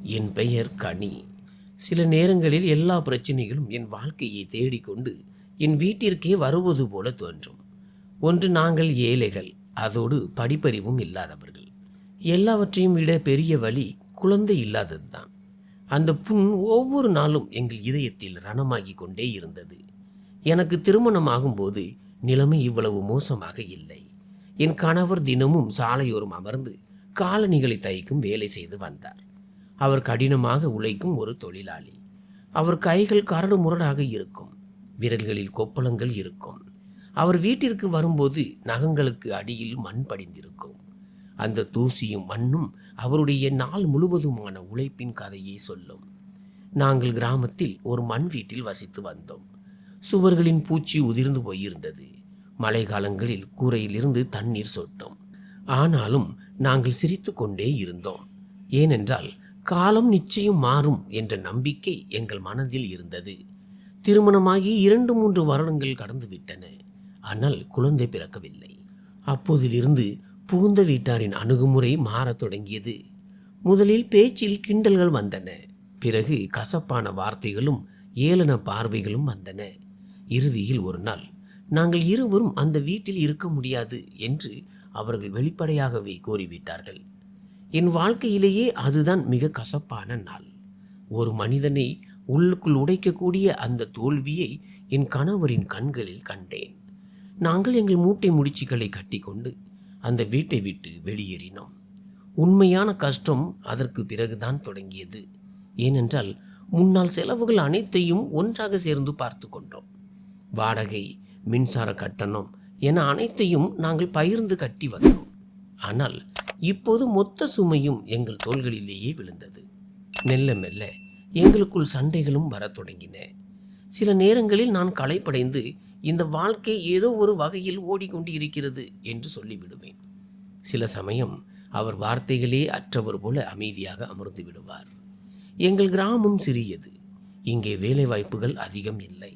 என் பெயர் கனி. சில நேரங்களில் எல்லா பிரச்சனைகளும் என் வாழ்க்கையை தேடிக்கொண்டு என் வீட்டிற்கே வருவது போல தோன்றும். ஒன்று, நாங்கள் ஏழைகள், அதோடு படிப்பறிவும் இல்லாதவர்கள். எல்லாவற்றையும் விட பெரிய வலி குழந்தை இல்லாதது தான். அந்த புண் ஒவ்வொரு நாளும் எங்கள் இதயத்தில் ரணமாகி கொண்டே இருந்தது. எனக்கு திருமணமாகும்போது நிலைமை இவ்வளவு மோசமாக இல்லை. என் கணவர் தினமும் சாலையோரம் அமர்ந்து காலணிகளை தைக்கும் வேலை செய்து வந்தார். அவர் கடினமாக உழைக்கும் ஒரு தொழிலாளி. அவர் கைகள் கரடு முரடாக இருக்கும், விரல்களில் கொப்பளங்கள் இருக்கும். அவர் வீட்டிற்கு வரும்போது நகங்களுக்கு அடியில் மண் படிந்திருக்கும். அந்த தூசியும் மண்ணும் அவருடைய நாள் முழுவதுமான உழைப்பின் கதையை சொல்லும். நாங்கள் கிராமத்தில் ஒரு மண் வீட்டில் வசித்து வந்தோம். சுவர்களின் பூச்சி உதிர்ந்து போயிருந்தது. மழை காலங்களில் கூரையிலிருந்து தண்ணீர் சொட்டும். ஆனாலும் நாங்கள் சிரித்து கொண்டே இருந்தோம். ஏனென்றால் காலம் நிச்சயம் மாறும் என்ற நம்பிக்கை எங்கள் மனதில் இருந்தது. திருமணமாகி 2-3 வருடங்கள் கடந்து விட்டன. ஆனால் குழந்தை பிறக்கவில்லை. அப்போதிலிருந்து புகுந்த வீட்டாரின் அணுகுமுறை மாறத் தொடங்கியது. முதலில் பேச்சில் கிண்டல்கள் வந்தன. பிறகு கசப்பான வார்த்தைகளும் ஏளன பார்வைகளும் வந்தன. இறுதியில் ஒரு நாள் நாங்கள் இருவரும் அந்த வீட்டில் இருக்க முடியாது என்று அவர்கள் வெளிப்படையாகவே கூறிவிட்டார்கள். என் வாழ்க்கையிலேயே அதுதான் மிக கசப்பான நாள். ஒரு மனிதனை உள்ளுக்குள் உடைக்கக்கூடிய அந்த தோல்வியை என் கணவரின் கண்களில் கண்டேன். நாங்கள் எங்கள் மூட்டை முடிச்சுக்களை கட்டிக்கொண்டு அந்த வீட்டை விட்டு வெளியேறினோம். உண்மையான கஷ்டம் அதற்கு பிறகுதான் தொடங்கியது. ஏனென்றால் முன்னால் செலவுகள் அனைத்தையும் ஒன்றாக சேர்ந்து பார்த்து கொண்டோம். வாடகை, மின்சார கட்டணம் என அனைத்தையும் நாங்கள் பகிர்ந்து கட்டி வந்தோம். ஆனால் இப்போது மொத்த சுமையும் எங்கள் தோள்களிலேயே விழுந்தது. மெல்ல மெல்ல எங்களுக்குள் சண்டைகளும் வரத் தொடங்கின. சில நேரங்களில் நான் களைப்படைந்து இந்த வாழ்க்கை ஏதோ ஒரு வகையில் ஓடிக்கொண்டு இருக்கிறது என்று சொல்லிவிடுவேன். சில சமயம் அவர் வார்த்தைகளே அற்றவர் போல அமைதியாக அமர்ந்து விடுவார். எங்கள் கிராமம் சிறியது. இங்கே வேலை வாய்ப்புகள் அதிகம் இல்லை.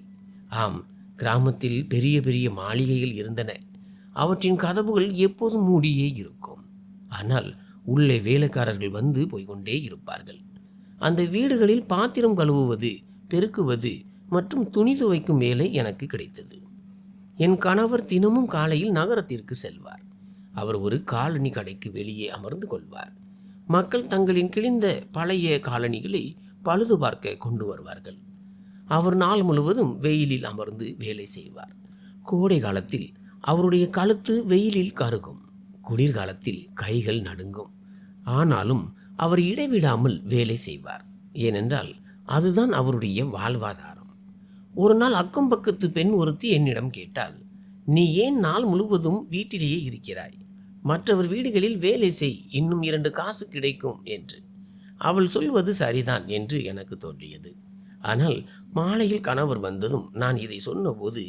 ஆம், கிராமத்தில் பெரிய பெரிய மாளிகைகள் இருந்தன. அவற்றின் கதவுகள் எப்போதும் மூடியே இருக்கும். ஆனால் உள்ளே வேலைக்காரர்கள் வந்து போய்கொண்டே இருப்பார்கள். அந்த வீடுகளில் பாத்திரம் கழுவுவது, பெருக்குவது மற்றும் துணி துவைக்கும் வேலை எனக்கு கிடைத்தது. என் கணவர் தினமும் காலையில் நகரத்திற்கு செல்வார். அவர் ஒரு காலணி கடைக்கு வெளியே அமர்ந்து கொள்வார். மக்கள் தங்களின் கிழிந்த பழைய காலணிகளை பழுது பார்க்க கொண்டு வருவார்கள். அவர் நாள் முழுவதும் வெயிலில் அமர்ந்து வேலை செய்வார். கோடை காலத்தில் அவருடைய கழுத்து வெயிலில் கருகும். குளிர்காலத்தில் கைகள் நடுங்கும். ஆனாலும் அவர் இடைவிடாமல் வேலை செய்வார். ஏனென்றால் அதுதான் அவருடைய வாழ்வாதாரம். ஒரு நாள் அக்கம் பக்கத்து பெண் ஒருத்தி என்னிடம் கேட்டாள், "நீ ஏன் நாள் முழுவதும் வீட்டிலேயே இருக்கிறாய்? மற்றவர் வீடுகளில் வேலை செய், இன்னும் 2 காசு கிடைக்கும்" என்று. அவள் சொல்வது சரிதான் என்று எனக்கு தோன்றியது. ஆனால் மாலையில் கணவர் வந்ததும் நான் இதை சொன்னபோது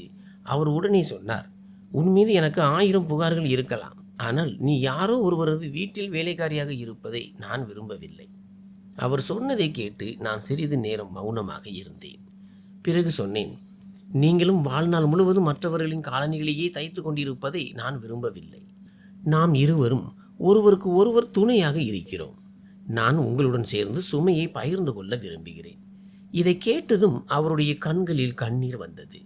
அவர் உடனே சொன்னார், "உன் மீது எனக்கு 1000 புகார்கள் இருக்கலாம். ஆனால் நீ யாரோ ஒருவரது வீட்டில் வேலைக்காரியாக இருப்பதை நான் விரும்பவில்லை." அவர் சொன்னதை கேட்டு நான் சிறிது நேரம் மௌனமாக இருந்தேன். பிறகு சொன்னேன், "நீங்களும் வாழ்நாள் முழுவதும் மற்றவர்களின் காலணிகளையே தைத்து கொண்டிருப்பதை நான் விரும்பவில்லை. நாம் இருவரும் ஒருவருக்கு ஒருவர் துணையாக இருக்கிறோம். நான் உங்களுடன் சேர்ந்து சுமையை பகிர்ந்து கொள்ள விரும்புகிறேன்." இதை கேட்டதும் அவருடைய கண்களில் கண்ணீர் வந்தது.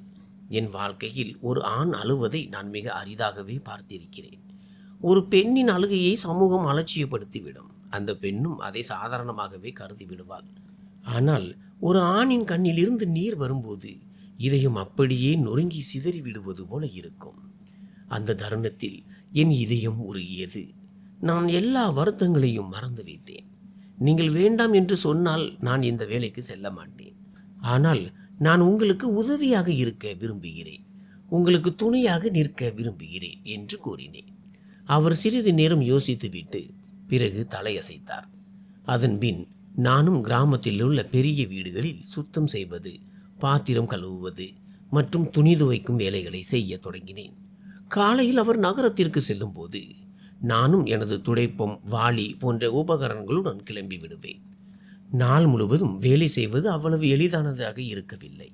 என் வாழ்க்கையில் ஒரு ஆண் அழுவதை நான் மிக அரிதாகவே பார்த்திருக்கிறேன். ஒரு பெண்ணின் அழுகையை சமூகம் அலட்சியப்படுத்திவிடும். அந்த பெண்ணும் அதை சாதாரணமாகவே கருதி விடுவாள். ஆனால் ஒரு ஆணின் கண்ணிலிருந்து நீர் வரும்போது இதயம் அப்படியே நொறுங்கி சிதறி விடுவது போல இருக்கும். அந்த தருணத்தில் என் இதயம் உருகியது. நான் எல்லா வருத்தங்களையும் மறந்துவிட்டேன். நீங்கள் வேண்டாம் என்று சொன்னால் நான் இந்த வேலைக்கு செல்ல மாட்டேன். ஆனால் நான் உங்களுக்கு உதவியாக இருக்க விரும்புகிறேன், உங்களுக்கு துணையாக நிற்க விரும்புகிறேன் என்று கூறினேன். அவர் சிறிது நேரம் யோசித்துவிட்டு பிறகு தலையசைத்தார். அதன்பின் நானும் கிராமத்தில் உள்ள பெரிய வீடுகளில் சுத்தம் செய்வது, பாத்திரம் கழுவுவது மற்றும் துணி துவைக்கும் வேலைகளை செய்ய தொடங்கினேன். காலையில் அவர் நகரத்திற்கு செல்லும் போது நானும் எனது துடைப்பம், வாளி போன்ற உபகரணங்களுடன் கிளம்பி விடுவேன். நாள் முழுவதும் வேலை செய்வது அவ்வளவு எளிதானதாக இருக்கவில்லை.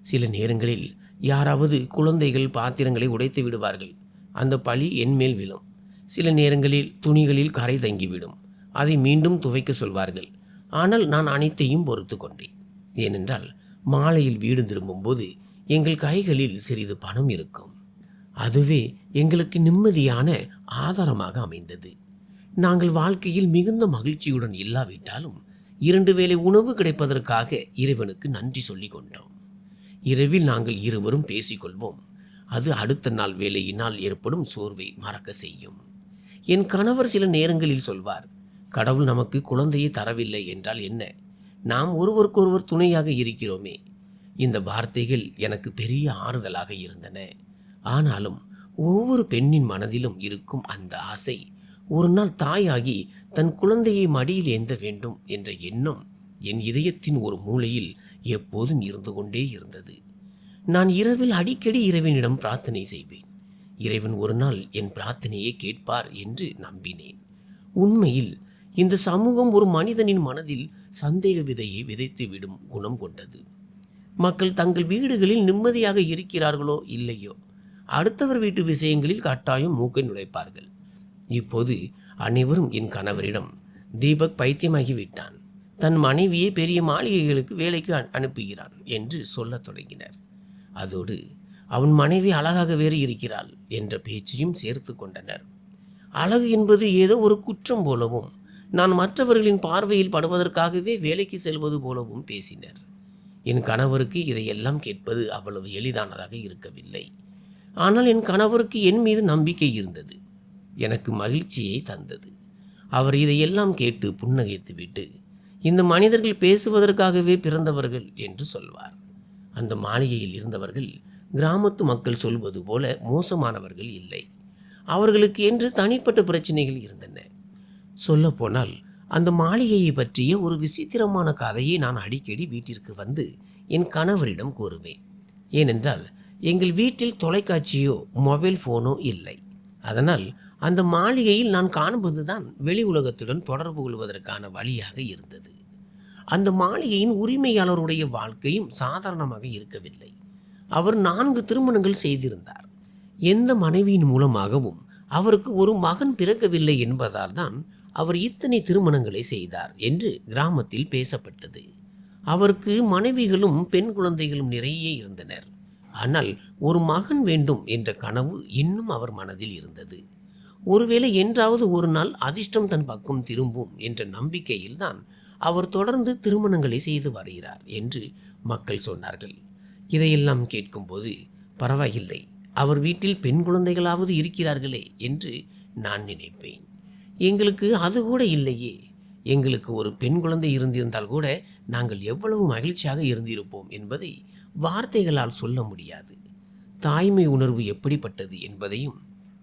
சில நேரங்களில் யாராவது குழந்தைகள் பாத்திரங்களை உடைத்து விடுவார்கள். அந்த பழி என்மேல் விழும். சில நேரங்களில் துணிகளில் கரை தங்கிவிடும். அதை மீண்டும் துவைக்க சொல்வார்கள். ஆனால் நான் அனைத்தையும் பொறுத்து கொண்டேன். ஏனென்றால் மாலையில் வீடு திரும்பும்போது எங்கள் கைகளில் சிறிது பணம் இருக்கும். அதுவே எங்களுக்கு நிம்மதியான ஆதாரமாக அமைந்தது. நாங்கள் வாழ்க்கையில் மிகுந்த மகிழ்ச்சியுடன் இல்லாவிட்டாலும் 2 வேளை உணவு கிடைப்பதற்காக இறைவனுக்கு நன்றி சொல்லிக் கொண்டோம். இரவில் நாங்கள் இருவரும் பேசிக்கொள்வோம். அது அடுத்த நாள் வேலையினால் ஏற்படும் சோர்வை மறக்க செய்யும். என் கணவர் சில நேரங்களில் சொல்வார், கடவுள் நமக்கு குழந்தையை தரவில்லை என்றால் என்ன, நாம் ஒருவருக்கொருவர் துணையாக இருக்கிறோமே. இந்த வார்த்தைகள் எனக்கு பெரிய ஆறுதலாக இருந்தன. ஆனாலும் ஒவ்வொரு பெண்ணின் மனதிலும் இருக்கும் அந்த ஆசை, ஒரு நாள் தாயாகி தன் குழந்தையை மடியில் ஏந்த வேண்டும் என்ற எண்ணம் என் இதயத்தின் ஒரு மூலையில் எப்போதும் இருந்து கொண்டே இருந்தது. நான் இரவில் அடிக்கடி இறைவனிடம் பிரார்த்தனை செய்வேன். இறைவன் ஒரு நாள் என் பிரார்த்தனையை கேட்பார் என்று நம்பினேன். உண்மையில் இந்த சமூகம் ஒரு மனிதனின் மனதில் சந்தேக விதையை விதைத்துவிடும் குணம் கொண்டது. மக்கள் தங்கள் வீடுகளில் நிம்மதியாக இருக்கிறார்களோ இல்லையோ, அடுத்தவர் வீட்டு விஷயங்களில் கட்டாயம் மூக்கை நுழைப்பார்கள். இப்போது அனைவரும் என் கணவரிடம், தீபக் பைத்தியமாகிவிட்டான், தன் மனைவியை பெரிய மாளிகைகளுக்கு வேலைக்கு அனுப்புகிறான் என்று சொல்லத் தொடங்கினர். அதோடு அவன் மனைவி அழகாக வேறு இருக்கிறாள் என்ற பேச்சையும் சேர்த்து கொண்டனர். அழகு என்பது ஏதோ ஒரு குற்றம் போலவும், நான் மற்றவர்களின் பார்வையில் படுவதற்காகவே வேலைக்கு செல்வது போலவும் பேசினர். என் கணவருக்கு இதையெல்லாம் கேட்பது அவ்வளவு எளிதானதாக இருக்கவில்லை. ஆனால் என் கணவருக்கு என் மீது நம்பிக்கை இருந்தது. எனக்கு மகிழ்ச்சியை தந்தது. அவர் இதையெல்லாம் கேட்டு புன்னகைத்துவிட்டு, இந்த மனிதர்கள் பேசுவதற்காகவே பிறந்தவர்கள் என்று சொல்வார். அந்த மாளிகையில் இருந்தவர்கள் கிராமத்து மக்கள் சொல்வது போல மோசமானவர்கள் இல்லை. அவர்களுக்கு என்று தனிப்பட்ட பிரச்சனைகள் இருந்தன. சொல்லப்போனால் அந்த மாளிகையை பற்றிய ஒரு விசித்திரமான கதையை நான் அடிக்கடி வீட்டிற்கு வந்து என் கணவரிடம் கூறுவேன். ஏனென்றால் எங்கள் வீட்டில் தொலைக்காட்சியோ மொபைல் ஃபோனோ இல்லை. அதனால் அந்த மாளிகையில் நான் காணுவதுதான் வெளி உலகத்துடன் தொடர்பு கொள்வதற்கான வழியாக இருந்தது. அந்த மாளிகையின் உரிமையாளருடைய வாழ்க்கையும் சாதாரணமாக இருக்கவில்லை. அவர் 4 திருமணங்கள் செய்திருந்தார். எந்த மனைவியின் மூலமாகவும் அவருக்கு ஒரு மகன் பிறக்கவில்லை என்பதால் தான் அவர் இத்தனை திருமணங்களை செய்தார் என்று கிராமத்தில் பேசப்பட்டது. அவருக்கு மனைவிகளும் பெண் குழந்தைகளும் நிறைய இருந்தனர். ஆனால் ஒரு மகன் வேண்டும் என்ற கனவு இன்னும் அவர் மனதில் இருந்தது. ஒருவேளை என்றாவது ஒரு நாள் அதிர்ஷ்டம் தன் பக்கம் திரும்பும் என்ற நம்பிக்கையில் தான் அவர் தொடர்ந்து திருமணங்களை செய்து வருகிறார் என்று மக்கள் சொன்னார்கள். இதையெல்லாம் கேட்கும்போது, பரவாயில்லை, அவர் வீட்டில் பெண் குழந்தைகளாவது இருக்கிறார்களே என்று நான் நினைப்பேன். எங்களுக்கு அது கூட இல்லையே. எங்களுக்கு ஒரு பெண் குழந்தை இருந்திருந்தால் கூட நாங்கள் எவ்வளவு மகிழ்ச்சியாக இருந்திருப்போம் என்பதை வார்த்தைகளால் சொல்ல முடியாது. தாய்மை உணர்வு எப்படிப்பட்டது என்பதையும்,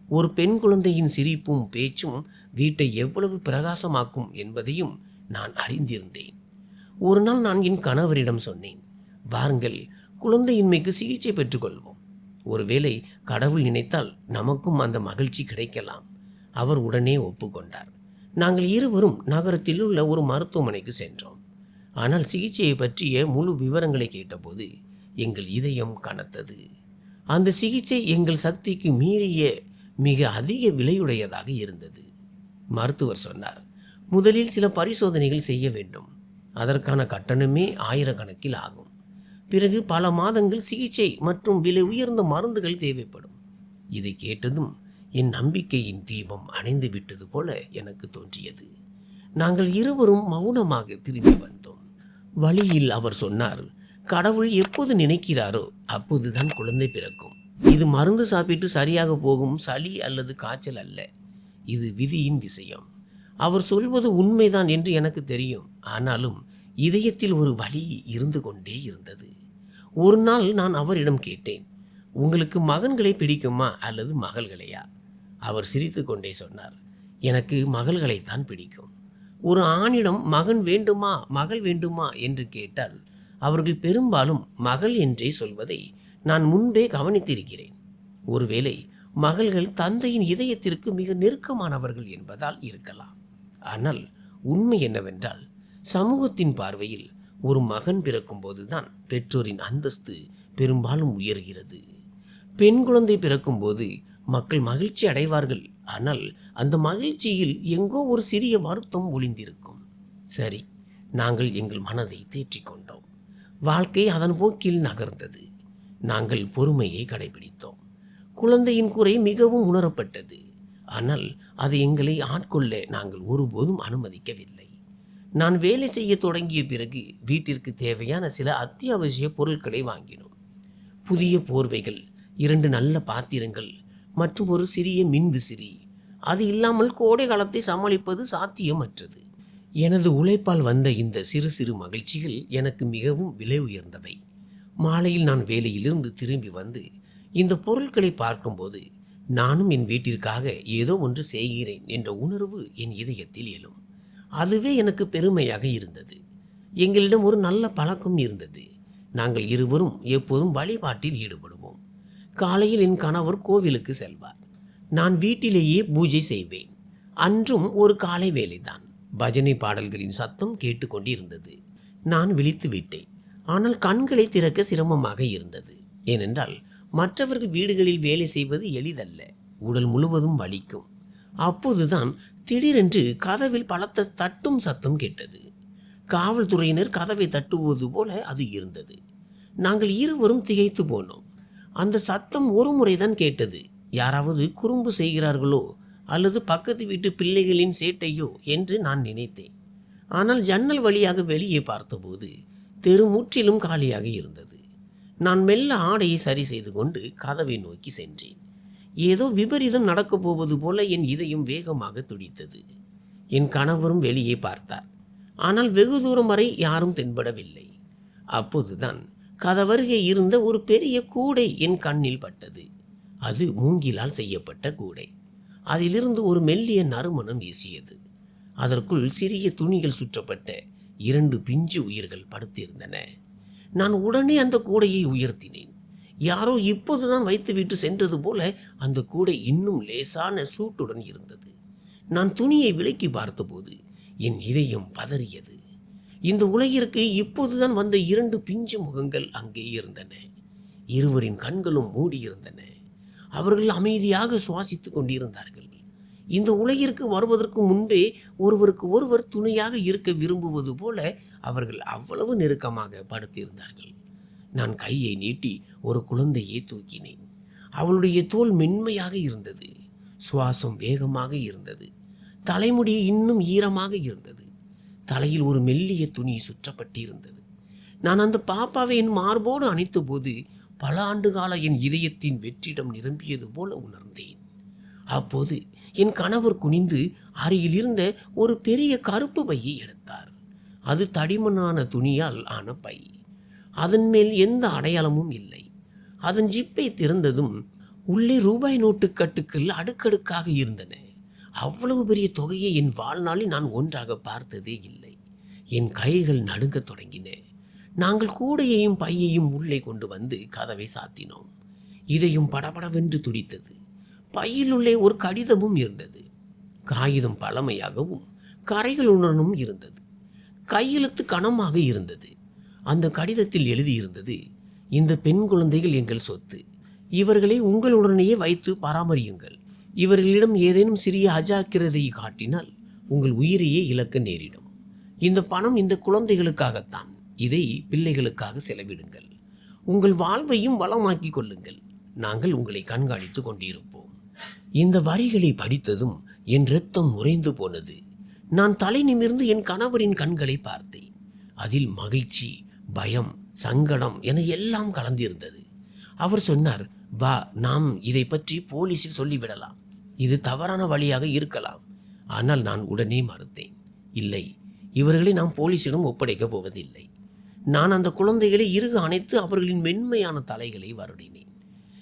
ஒரு பெண் குழந்தையின் சிரிப்பும் பேச்சும் வீட்டை எவ்வளவு பிரகாசமாக்கும் என்பதையும் நான் அறிந்திருந்தேன். ஒரு நாள் நான் என் கணவரிடம் சொன்னேன், வாருங்கள், குழந்தையின்மைக்கு சிகிச்சை பெற்றுக்கொள்வோம். ஒருவேளை கடவுள் நினைத்தால் நமக்கும் அந்த மகிழ்ச்சி கிடைக்கலாம். அவர் உடனே ஒப்புக்கொண்டார். நாங்கள் இருவரும் நகரத்தில் உள்ள ஒரு மருத்துவமனைக்கு சென்றோம். ஆனால் சிகிச்சையை பற்றிய முழு விவரங்களை கேட்டபோது எங்கள் இதயம் கனத்தது. அந்த சிகிச்சை எங்கள் சக்திக்கு மீறிய மிக அதிக விலையுடையதாக இருந்தது. மருத்துவர் சொன்னார், முதலில் சில பரிசோதனைகள் செய்ய வேண்டும். அதற்கான கட்டணமே ஆயிரக்கணக்கில் ஆகும். பிறகு பல மாதங்கள் சிகிச்சை மற்றும் விலை உயர்ந்த மருந்துகள் தேவைப்படும். இதை கேட்டதும் என் நம்பிக்கையின் தீபம் அணைந்து விட்டது போல எனக்கு தோன்றியது. நாங்கள் இருவரும் மௌனமாக திரும்பி வந்தோம். வழியில் அவர் சொன்னார், கடவுள் எப்போது நினைக்கிறாரோ அப்போதுதான் குழந்தை பிறக்கும். இது மருந்து சாப்பிட்டு சரியாக போகும் சளி அல்லது காய்ச்சல் அல்ல. இது விதியின் விஷயம். அவர் சொல்வது உண்மைதான் என்று எனக்கு தெரியும். ஆனாலும் இதயத்தில் ஒரு வலி இருந்து கொண்டே இருந்தது. ஒரு நாள் நான் அவரிடம் கேட்டேன், உங்களுக்கு மகன்களை பிடிக்குமா அல்லது மகள்களையா? அவர் சிரித்து கொண்டே சொன்னார், எனக்கு மகள்களைத்தான் பிடிக்கும். ஒரு ஆணிடம் மகன் வேண்டுமா மகள் வேண்டுமா என்று கேட்டால் அவர்கள் பெரும்பாலும் மகள் என்றே சொல்வதை நான் முன்பே கவனித்திருக்கிறேன். ஒருவேளை மகள்கள் தந்தையின் இதயத்திற்கு மிக நெருக்கமானவர்கள் என்பதால் இருக்கலாம். ஆனால் உண்மை என்னவென்றால், சமூகத்தின் பார்வையில் ஒரு மகன் பிறக்கும் போதுதான் பெற்றோரின் அந்தஸ்து பெரும்பாலும் உயர்கிறது. பெண் குழந்தை பிறக்கும்போது மக்கள் மகிழ்ச்சி அடைவார்கள். ஆனால் அந்த மகிழ்ச்சியில் எங்கோ ஒரு சிறிய வருத்தம் ஒளிந்திருக்கும். சரி, நாங்கள் எங்கள் மனதை தேற்றிக் கொண்டோம். வாழ்க்கை அதன் போக்கில் நகர்ந்தது. நாங்கள் பொறுமையை கடைபிடித்தோம். குழந்தையின் குறை மிகவும் உணரப்பட்டது. ஆனால் அது எங்களை ஆட்கொள்ள நாங்கள் ஒருபோதும் அனுமதிக்கவில்லை. நான் வேலை செய்ய தொடங்கிய பிறகு வீட்டிற்கு தேவையான சில அத்தியாவசிய பொருட்களை வாங்கினோம். புதிய போர்வைகள், 2 நல்ல பாத்திரங்கள் மற்றும் ஒரு சிறிய மின்விசிறி. அது இல்லாமல் கோடை காலத்தை சமாளிப்பது சாத்தியமற்றது. எனது உழைப்பால் வந்த இந்த சிறு சிறு மகிழ்ச்சிகள் எனக்கு மிகவும் விலை உயர்ந்தவை. மாலையில் நான் வேலையிலிருந்து திரும்பி வந்து இந்த பொருட்களை பார்க்கும்போது நானும் என் வீட்டிற்காக ஏதோ ஒன்று செய்கிறேன் என்ற உணர்வு என் இதயத்தில் எழும். அதுவே எனக்கு பெருமையாக இருந்தது. எங்களிடம் ஒரு நல்ல பழக்கம் இருந்தது. நாங்கள் இருவரும் எப்போதும் வழிபாட்டில் ஈடுபடுவோம். காலையில் என் கணவர் கோவிலுக்கு செல்வார். நான் வீட்டிலேயே பூஜை செய்வேன். அன்றும் ஒரு காலை வேலைதான். பஜனை பாடல்களின் சத்தம் கேட்டுக்கொண்டிருந்தது. நான் விழித்து விட்டேன். ஆனால் கண்களை திறக்க சிரமமாக இருந்தது. ஏனென்றால் மற்றவர்கள் வீடுகளில் வேலை செய்வது எளிதல்ல. உடல் முழுவதும் வலிக்கும். அப்போதுதான் திடீரென்று கதவில் பலத்த தட்டும் சத்தம் கேட்டது. காவல்துறையினர் கதவை தட்டுவது போல அது இருந்தது. நாங்கள் இருவரும் திகைத்து போனோம். அந்த சத்தம் ஒரு முறைதான் கேட்டது. யாராவது குறும்பு செய்கிறார்களோ அல்லது பக்கத்து வீட்டு பிள்ளைகளின் சேட்டையோ என்று நான் நினைத்தேன். ஆனால் ஜன்னல் வழியாக வெளியே பார்த்தபோது தெரு முற்றிலும் காலியாக இருந்தது. நான் மெல்ல ஆடையை சரி செய்து கொண்டு கதவை நோக்கி சென்றேன். ஏதோ விபரீதம் நடக்கப் போவது போல என் இதயம் வேகமாக துடித்தது. என் கணவரும் வெளியே பார்த்தார். ஆனால் வெகு தூரம் வரை யாரும் தென்படவில்லை. அப்போதுதான் கதவருகே இருந்த ஒரு பெரிய கூடை என் கண்ணில் பட்டது. அது மூங்கிலால் செய்யப்பட்ட கூடை. அதிலிருந்து ஒரு மெல்லிய நறுமணம் வீசியது. அதற்குள் சிறிய துணிகள் சுற்றப்பட்ட 2 பிஞ்சு உயிர்கள் படுத்திருந்தன. நான் உடனே அந்த கூடையை உயர்த்தினேன். யாரோ இப்போதுதான் வைத்துவிட்டு சென்றது போல அந்த கூடை இன்னும் லேசான சூட்டுடன் இருந்தது. நான் துணியை விலக்கி பார்த்தபோது என் இதயம் பதறியது. இந்த உலகிற்கு இப்போதுதான் வந்த 2 பிஞ்சு முகங்கள் அங்கே இருந்தன. இருவரின் கண்களும் மூடியிருந்தன. அவர்கள் அமைதியாக சுவாசித்துக் கொண்டிருந்தார்கள். இந்த உலகிற்கு வருவதற்கு முன்பே ஒருவருக்கு ஒருவர் துணையாக இருக்க விரும்புவது போல அவர்கள் அவ்வளவு நெருக்கமாக படுத்திருந்தார்கள். நான் கையை நீட்டி ஒரு குழந்தையை தூக்கினேன். அவளுடைய தோல் மென்மையாக இருந்தது. சுவாசம் வேகமாக இருந்தது. தலைமுடி இன்னும் ஈரமாக இருந்தது. தலையில் ஒரு மெல்லிய துணி சுற்றப்பட்டிருந்தது. நான் அந்த பாப்பாவை என் மார்போடு அணைத்த போது பல ஆண்டுகால என் இதயத்தின் வெற்றிடம் நிரம்பியது போல உணர்ந்தேன். அப்போது என் கணவர் குனிந்து அருகில் இருந்த ஒரு பெரிய கருப்பு பையை எடுத்தார். அது தடிமனான துணியால் ஆன பை. அதன் மேல் எந்த அடையாளமும் இல்லை. அதன் ஜிப்பை திறந்ததும் உள்ளே ரூபாய் நோட்டு கட்டுக்கள் அடுக்கடுக்காக இருந்தன. அவ்வளவு பெரிய தொகையை என் வாழ்நாளில் நான் ஒன்றாக பார்த்ததே இல்லை. என் கைகள் நடுங்கத் தொடங்கின. நாங்கள் கூடையையும் பையையும் உள்ளே கொண்டு வந்து கதவை சாத்தினோம். இதயம் படபடவென்று துடித்தது. பையிலுள்ளே ஒரு கடிதமும் இருந்தது. காகிதம் பழமையாகவும் கரைகளுடனும் இருந்தது. கையெழுத்து கனமாக இருந்தது. அந்த கடிதத்தில் எழுதியிருந்தது, இந்த பெண் குழந்தைகள் எங்கள் சொத்து. இவர்களை உங்களுடனேயே வைத்து பராமரியுங்கள். இவர்களிடம் ஏதேனும் சிறிய அஜாக்கிரதையை காட்டினால் உங்கள் உயிரையே இழக்க நேரிடும். இந்த பணம் இந்த குழந்தைகளுக்காகத்தான். இதை பிள்ளைகளுக்காக செலவிடுங்கள். உங்கள் வாழ்வையும் வளமாக்கிக் கொள்ளுங்கள். நாங்கள் உங்களை கண்காணித்து கொண்டிருப்போம். இந்த வரிகளை படித்ததும் என் இரத்தம் உறைந்து போனது. நான் தலை நிமிர்ந்து என் கணவரின் கண்களை பார்த்தேன். அதில் மகிழ்ச்சி, பயம், சங்கடம் என எல்லாம் கலந்திருந்தது. அவர் சொன்னார், வா, நாம் இதை பற்றி போலீஸில் சொல்லிவிடலாம். இது தவறான வழியாக இருக்கலாம். ஆனால் நான் உடனே மறுத்தேன். இல்லை, இவர்களை நாம் போலீசிடம் ஒப்படைக்கப் போவதில்லை. நான் அந்த குழந்தைகளை இறுக அணைத்து அவர்களின் மென்மையான தலைகளை வருடினேன்.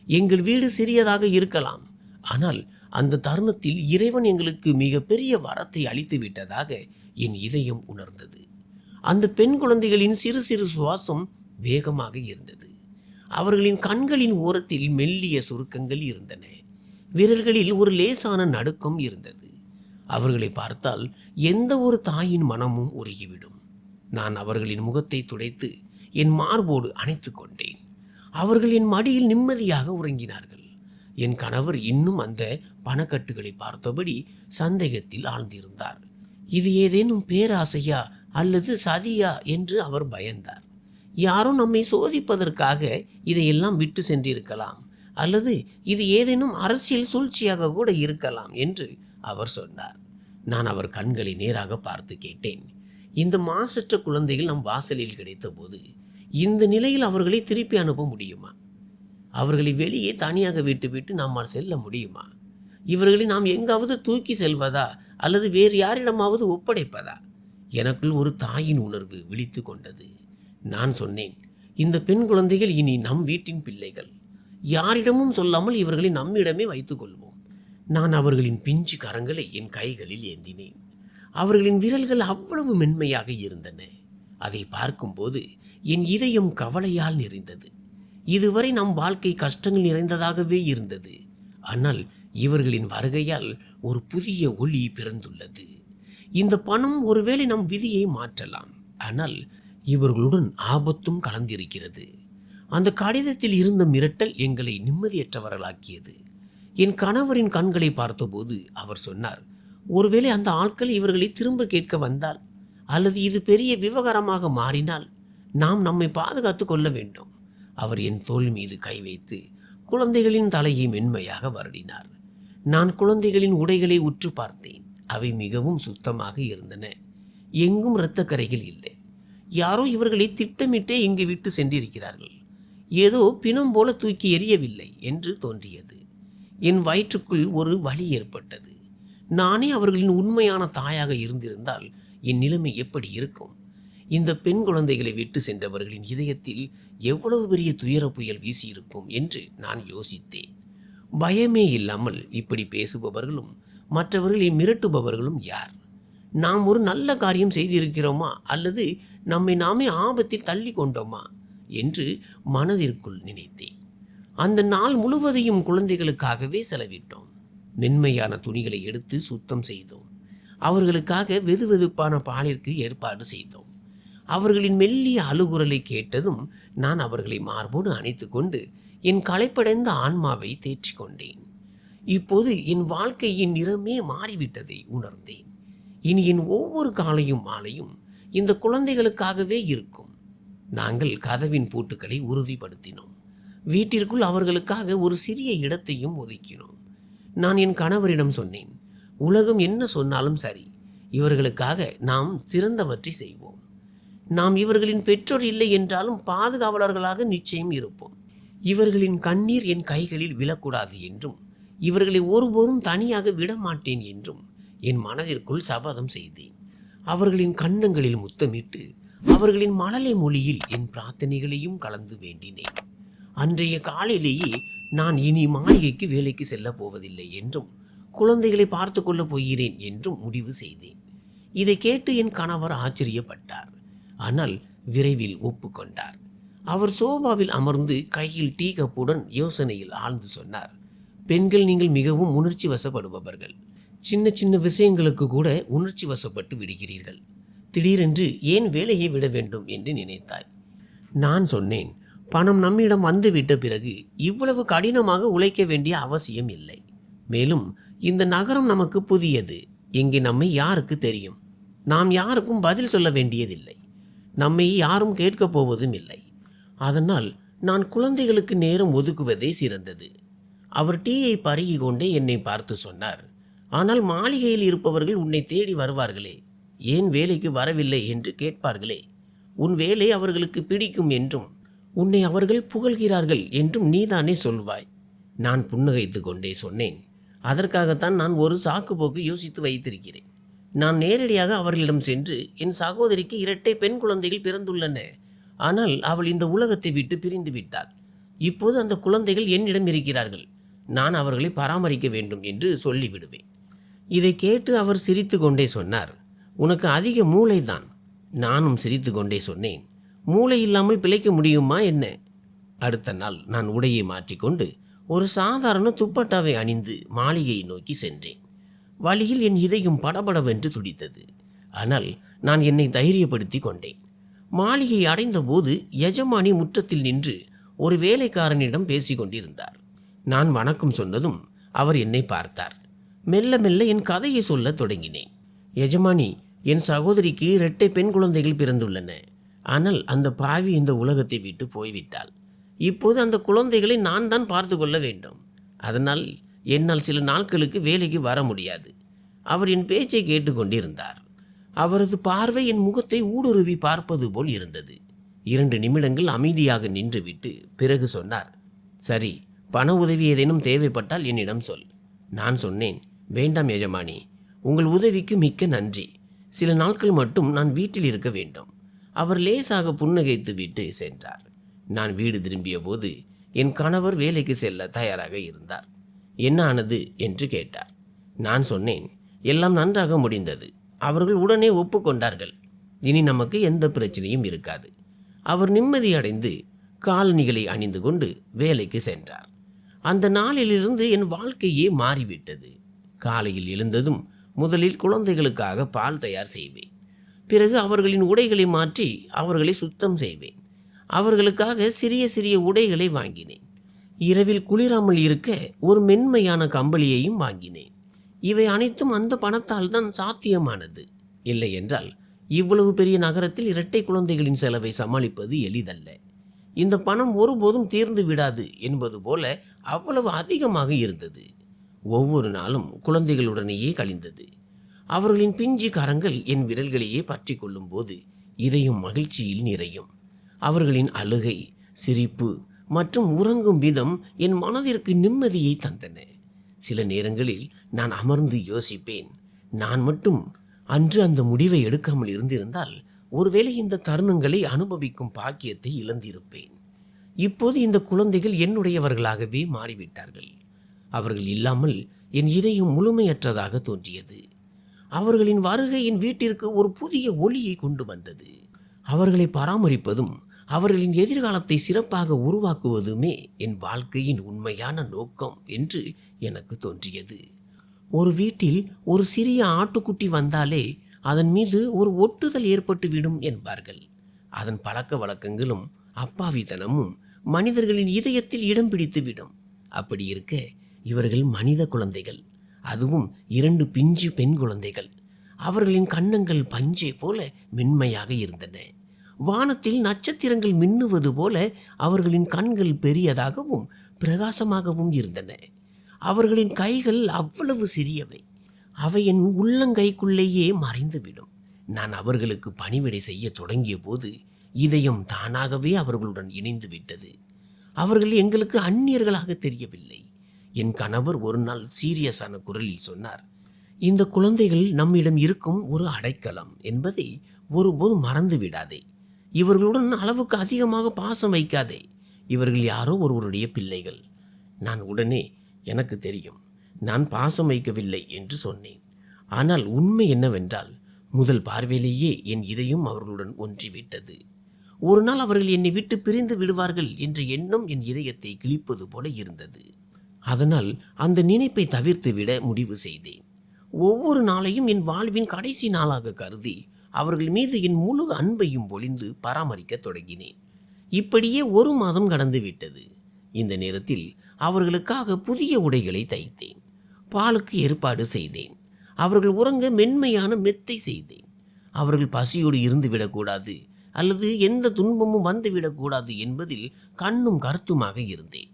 எங்கள் வீடு சிறியதாக இருக்கலாம், ஆனால் அந்த தருணத்தில் இறைவன் எங்களுக்கு மிக பெரிய வரத்தை அளித்து விட்டதாக என் இதயம் உணர்ந்தது. அந்த பெண் குழந்தைகளின் சிறு சிறு சுவாசம் வேகமாக இருந்தது. அவர்களின் கண்களின் ஓரத்தில் மெல்லிய சுருக்கங்கள் இருந்தன. விரல்களில் ஒரு லேசான நடுக்கம் இருந்தது. அவர்களை பார்த்தால் எந்த ஒரு தாயின் மனமும் உருகிவிடும். நான் அவர்களின் முகத்தை துடைத்து என் மார்போடு அணைத்து கொண்டேன். அவர்கள் என் மடியில் நிம்மதியாக உறங்கினார்கள். என் கணவர் இன்னும் அந்த பணக்கட்டுகளை பார்த்தபடி சந்தேகத்தில் ஆழ்ந்திருந்தார். இது ஏதேனும் பேராசையா அல்லது சதியா என்று அவர் பயந்தார். யாரோ நம்மை சோதிப்பதற்காக இதையெல்லாம் விட்டு சென்றிருக்கலாம், அல்லது இது ஏதேனும் அரசியல் சூழ்ச்சியாக கூட இருக்கலாம் என்று அவர் சொன்னார். நான் அவர் கண்களை நேராக பார்த்து கேட்டேன், இந்த மாசற்ற குழந்தைகள் நம் வாசலில் கிடைத்த போது இந்த நிலையில் அவர்களை திருப்பி அனுப்ப முடியுமா? அவர்களை வெளியே தனியாக விட்டுவிட்டு நம்மால் செல்ல முடியுமா? இவர்களை நாம் எங்காவது தூக்கி செல்வதா அல்லது வேறு யாரிடமாவது ஒப்படைப்பதா? எனக்குள் ஒரு தாயின் உணர்வு விழித்து கொண்டது. நான் சொன்னேன், இந்த பெண் குழந்தைகள் இனி நம் வீட்டின் பிள்ளைகள். யாரிடமும் சொல்லாமல் இவர்களை நம்மிடமே வைத்துக் கொள்வோம். நான் அவர்களின் பிஞ்சு கரங்களை என் கைகளில் ஏந்தினேன். அவர்களின் விரல்கள் அவ்வளவு மென்மையாக இருந்தன. அதை பார்க்கும்போது என் இதயம் கவலையால் நிறைந்தது. இதுவரை நம் வாழ்க்கை கஷ்டங்கள் நிறைந்ததாகவே இருந்தது. ஆனால் இவர்களின் வருகையால் ஒரு புதிய ஒளி பிறந்துள்ளது. இந்த பணம் ஒருவேளை நம் விதியை மாற்றலாம், ஆனால் இவர்களுடன் ஆபத்தும் கலந்திருக்கிறது. அந்த கடிதத்தில் இருந்த மிரட்டல் எங்களை நிம்மதியற்றவர்களாக்கியது. என் கணவரின் கண்களை பார்த்தபோது அவர் சொன்னார், ஒருவேளை அந்த ஆட்கள் இவர்களை திரும்ப கேட்க வந்தால், அல்லது இது பெரிய விவகாரமாக மாறினால் நாம் நம்மை பாதுகாத்து கொள்ள வேண்டும். அவர் என் தோள் மீது கை வைத்து குழந்தைகளின் தலையை மென்மையாக வருடினார். நான் குழந்தைகளின் உடைகளை உற்று பார்த்தேன். அவை மிகவும் சுத்தமாக இருந்தன. எங்கும் இரத்தக்கரைகள் இல்லை. யாரோ இவர்களை திட்டமிட்டே இங்கு விட்டு சென்றிருக்கிறார்கள். ஏதோ பிணம் போல தூக்கி எறியவில்லை என்று தோன்றியது. என் வயிற்றுக்குள் ஒரு வலி ஏற்பட்டது. நானே அவர்களின் உண்மையான தாயாக இருந்திருந்தால் என் நிலைமை எப்படி இருக்கும்? இந்த பெண் குழந்தைகளை விட்டு சென்றவர்களின் இதயத்தில் எவ்வளவு பெரிய துயர புயல் வீசியிருக்கும் என்று நான் யோசித்தேன். பயமே இல்லாமல் இப்படி பேசுபவர்களும் மற்றவர்களை மிரட்டுபவர்களும் யார்? நாம் ஒரு நல்ல காரியம் செய்திருக்கிறோமா, அல்லது நம்மை நாமே ஆபத்தில் தள்ளி கொண்டோமா என்று மனதிற்குள் நினைத்தேன். அந்த நாள் முழுவதையும் குழந்தைகளுக்காகவே செலவிட்டோம். மென்மையான துணிகளை எடுத்து சுத்தம் செய்தோம். அவர்களுக்காக வெதுவெதுப்பான பாலிற்கு ஏற்பாடு செய்தோம். அவர்களின் மெல்லிய அழுகுரலை கேட்டதும் நான் அவர்களை மார்போடு அணைத்து கொண்டு என் களைப்படைந்த ஆன்மாவை தேற்றி கொண்டேன். இப்போது என் வாழ்க்கையின் நிறமே மாறிவிட்டதை உணர்ந்தேன். இனி என் ஒவ்வொரு காலையும் மாலையும் இந்த குழந்தைகளுக்காகவே இருக்கும். நாங்கள் கதவின் பூட்டுக்களை உறுதிப்படுத்தினோம். வீட்டிற்குள் அவர்களுக்காக ஒரு சிறிய இடத்தையும் ஒதுக்கினோம். நான் என் கணவரிடம் சொன்னேன், உலகம் என்ன சொன்னாலும் சரி, இவர்களுக்காக நாம் சிறந்தவற்றை செய்வோம். நாம் இவர்களின் பெற்றோர் இல்லை என்றாலும் பாதுகாவலர்களாக நிச்சயம் இருப்போம். இவர்களின் கண்ணீர் என் கைகளில் விழக்கூடாது என்றும், இவர்களை ஒருபோதும் தனியாக விடமாட்டேன் என்றும் என் மனதிற்குள் சபதம் செய்தேன். அவர்களின் கன்னங்களில் முத்தமிட்டு அவர்களின் மழலை மொழியில் என் பிரார்த்தனைகளையும் கலந்து வேண்டினேன். அன்றைய காலையிலேயே நான் இனி மாளிகைக்கு வேலைக்கு செல்லப் போவதில்லை என்றும் குழந்தைகளை பார்த்து கொள்ளப் போகிறேன் என்றும் முடிவு செய்தேன். இதை கேட்டு என் கணவர் ஆச்சரியப்பட்டார். ஆனால் விரைவில் ஒப்புக்கொண்டார். அவர் சோபாவில் அமர்ந்து கையில் டீ கப்புடன் யோசனையில் ஆழ்ந்து சொன்னார், பெண்கள் நீங்கள் மிகவும் உணர்ச்சி வசப்படுபவர்கள். சின்ன சின்ன விஷயங்களுக்கு கூட உணர்ச்சி வசப்பட்டு விடுகிறீர்கள். திடீரென்று ஏன் வேலையை விட வேண்டும் என்று நினைத்தாய்? நான் சொன்னேன், பணம் நம்மிடம் வந்துவிட்ட பிறகு இவ்வளவு கடினமாக உழைக்க வேண்டிய அவசியம் இல்லை. மேலும் இந்த நகரம் நமக்கு புதியது. இங்கே நம்மை யாருக்கு தெரியும்? நாம் யாருக்கும் பதில் சொல்ல வேண்டியதில்லை. நம்மை யாரும் கேட்கப் போவதும் இல்லை. அதனால் நான் குழந்தைகளுக்கு நேரம் ஒதுக்குவதே சிறந்தது. அவர் டீயை பருகி கொண்டே என்னை பார்த்து சொன்னார், ஆனால் மாளிகையில் இருப்பவர்கள் உன்னை தேடி வருவார்களே, ஏன் வேலைக்கு வரவில்லை என்று கேட்பார்களே. உன் வேலை அவர்களுக்கு பிடிக்கும் என்றும் உன்னை அவர்கள் புகழ்கிறார்கள் என்றும் நீதானே சொல்வாய். நான் புன்னகைத்து கொண்டே சொன்னேன், அதற்காகத்தான் நான் ஒரு சாக்குப்போக்கு யோசித்து வைத்திருக்கிறேன். நான் நேரடியாக அவர்களிடம் சென்று, என் சகோதரிக்கு 2 பெண் குழந்தைகள் பிறந்துள்ளன, ஆனால் அவள் இந்த உலகத்தை விட்டு பிரிந்து விட்டாள். இப்போது அந்த குழந்தைகள் என்னிடம் இருக்கிறார்கள். நான் அவர்களை பராமரிக்க வேண்டும் என்று சொல்லிவிடுவேன். இதை கேட்டு அவர் சிரித்து கொண்டே சொன்னார், உனக்கு அதிக மூளைதான். நானும் சிரித்து கொண்டே சொன்னேன், மூளை இல்லாமல் பிழைக்க முடியுமா என்ன? அடுத்த நாள் நான் உடையை மாற்றிக்கொண்டு ஒரு சாதாரண துப்பட்டாவை அணிந்து மாளிகையை நோக்கி சென்றேன். வழியில் என் இதயம் படபடவென்று துடித்தது. ஆனால் நான் என்னை தைரியப்படுத்தி கொண்டேன். மாளிகை அடைந்த போது எஜமானி முற்றத்தில் நின்று ஒரு வேலைக்காரனிடம் பேசி கொண்டிருந்தார். நான் வணக்கம் சொன்னதும் அவர் என்னை பார்த்தார். மெல்ல மெல்ல என் கதையை சொல்ல தொடங்கினேன். எஜமானி, என் சகோதரிக்கு 2 பெண் குழந்தைகள் பிறந்துள்ளன. ஆனால் அந்த பாவி இந்த உலகத்தை விட்டு போய்விட்டாள். இப்போது அந்த குழந்தைகளை நான் தான் பார்த்து கொள்ள வேண்டும். அதனால் என்னால் சில நாட்களுக்கு வேலைக்கு வர முடியாது. அவர் என் பேச்சை கேட்டுக்கொண்டிருந்தார். அவரது பார்வை என் முகத்தை ஊடுருவி பார்ப்பது போல் இருந்தது. 2 நிமிடங்கள் அமைதியாக நின்றுவிட்டு பிறகு சொன்னார், சரி, பண உதவி ஏதேனும் தேவைப்பட்டால் என்னிடம் சொல். நான் சொன்னேன், வேண்டாம் எஜமானி, உங்கள் உதவிக்கு மிக்க நன்றி. சில நாட்கள் மட்டும் நான் வீட்டில் இருக்க வேண்டும். அவர் லேசாக புன்னகைத்து விட்டு சென்றார். நான் வீடு திரும்பிய போது என் கணவர் வேலைக்கு செல்ல தயாராக இருந்தார். என்ன ஆனது என்று கேட்டார். நான் சொன்னேன், எல்லாம் நன்றாக முடிந்தது. அவர்கள் உடனே ஒப்புக்கொண்டார்கள். இனி நமக்கு எந்த பிரச்சனையும் இருக்காது. அவர் நிம்மதியடைந்து காலணிகளை அணிந்து கொண்டு வேலைக்கு சென்றார். அந்த நாளிலிருந்து என் வாழ்க்கையே மாறிவிட்டது. காலையில் எழுந்ததும் முதலில் குழந்தைகளுக்காக பால் தயார் செய்வேன். பிறகு அவர்களின் உடைகளை மாற்றி அவர்களை சுத்தம் செய்வேன். அவர்களுக்காக சிறிய சிறிய உடைகளை வாங்கினேன். இரவில் குளிராமல் இருக்க ஒரு மென்மையான கம்பளியையும் வாங்கினேன். இவை அனைத்தும் அந்த பணத்தால் தான் சாத்தியமானது. இல்லை என்றால் இவ்வளவு பெரிய நகரத்தில் 2 குழந்தைகளின் செலவை சமாளிப்பது எளிதல்ல. இந்த பணம் ஒருபோதும் தீர்ந்து விடாது என்பது போல அவ்வளவு அதிகமாக இருந்தது. ஒவ்வொரு நாளும் குழந்தைகளுடனேயே கழிந்தது. அவர்களின் பிஞ்சு கரங்கள் என் விரல்களையே பற்றி கொள்ளும் போது இதயம் மகிழ்ச்சியில் நிறையும். அவர்களின் அழுகை, சிரிப்பு மற்றும் உறங்கும் விதம் என் மனதிற்கு நிம்மதியை தந்தன. சில நேரங்களில் நான் அமர்ந்து யோசிப்பேன், நான் மட்டும் அன்று அந்த முடிவை எடுக்காமல் இருந்திருந்தால் ஒருவேளை இந்த தருணங்களை அனுபவிக்கும் பாக்கியத்தை இழந்திருப்பேன். இப்போது இந்த குழந்தைகள் என்னுடையவர்களாகவே மாறிவிட்டார்கள். அவர்கள் இல்லாமல் என் இதயம் முழுமையற்றதாக தோன்றியது. அவர்களின் வருகை என் வீட்டிற்கு ஒரு புதிய ஒளியை கொண்டு வந்தது. அவர்களை பராமரிப்பதும் அவர்களின் எதிர்காலத்தை சிறப்பாக உருவாக்குவதுமே என் வாழ்க்கையின் உண்மையான நோக்கம் என்று எனக்கு தோன்றியது. ஒரு வீட்டில் ஒரு சிறிய ஆட்டுக்குட்டி வந்தாலே அதன் மீது ஒரு ஒட்டுதல் ஏற்பட்டுவிடும் என்பார்கள். அதன் பழக்க வழக்கங்களும் அப்பாவித்தனமும் மனிதர்களின் இதயத்தில் இடம் பிடித்துவிடும். அப்படி இருக்க இவர்கள் மனித குழந்தைகள், அதுவும் 2 பிஞ்சு பெண் குழந்தைகள். அவர்களின் கன்னங்கள் பஞ்சை போல மென்மையாக இருந்தன. வானத்தில் நட்சத்திரங்கள் மின்னுவது போல அவர்களின் கண்கள் பெரியதாகவும் பிரகாசமாகவும் இருந்தன. அவர்களின் கைகள் அவ்வளவு சிறியவை. அவை என் உள்ளங்கைக்குள்ளேயே மறைந்துவிடும். நான் அவர்களுக்கு பணிவிடை செய்ய தொடங்கிய போது இதயம் தானாகவே அவர்களுடன் இணைந்து விட்டது. அவர்கள் எங்களுக்கு அந்நியர்களாக தெரியவில்லை. என் கணவர் ஒரு நாள் சீரியஸான குரலில் சொன்னார், இந்த குழந்தைகள் நம்மிடம் இருக்கும் ஒரு அடைக்கலம் என்பதை ஒருபோதும் மறந்து விடாதே. இவர்களுடன் அளவுக்கு அதிகமாக பாசம் வைக்காதே. இவர்கள் யாரோ ஒருவருடைய பிள்ளைகள். நான் உடனே, எனக்கு தெரியும், நான் பாசம் வைக்கவில்லை என்று சொன்னேன். ஆனால் உண்மை என்னவென்றால் முதல் பார்வையிலேயே என் இதயம் அவர்களுடன் ஒன்றிவிட்டது. ஒரு நாள் அவர்கள் என்னை விட்டு பிரிந்து விடுவார்கள் என்ற எண்ணம் என் இதயத்தை கிழிப்பது போல இருந்தது. அதனால் அந்த நினைப்பை தவிர்த்து விட முடிவு செய்தேன். ஒவ்வொரு நாளையும் என் வாழ்வின் கடைசி நாளாக கருதி அவர்கள் மீது என் முழு அன்பையும் பொழிந்து பராமரிக்க தொடங்கினேன். இப்படியே 1 மாதம் கடந்து விட்டது. இந்த நேரத்தில் அவர்களுக்காக புதிய உடைகளை தைத்தேன். பாலுக்கு ஏற்பாடு செய்தேன். அவர்கள் உறங்க மென்மையான மெத்தை செய்தேன். அவர்கள் பசியோடு இருந்து விடக்கூடாது அல்லது எந்த துன்பமும் வந்துவிடக்கூடாது என்பதில் கண்ணும் கருத்துமாக இருந்தேன்.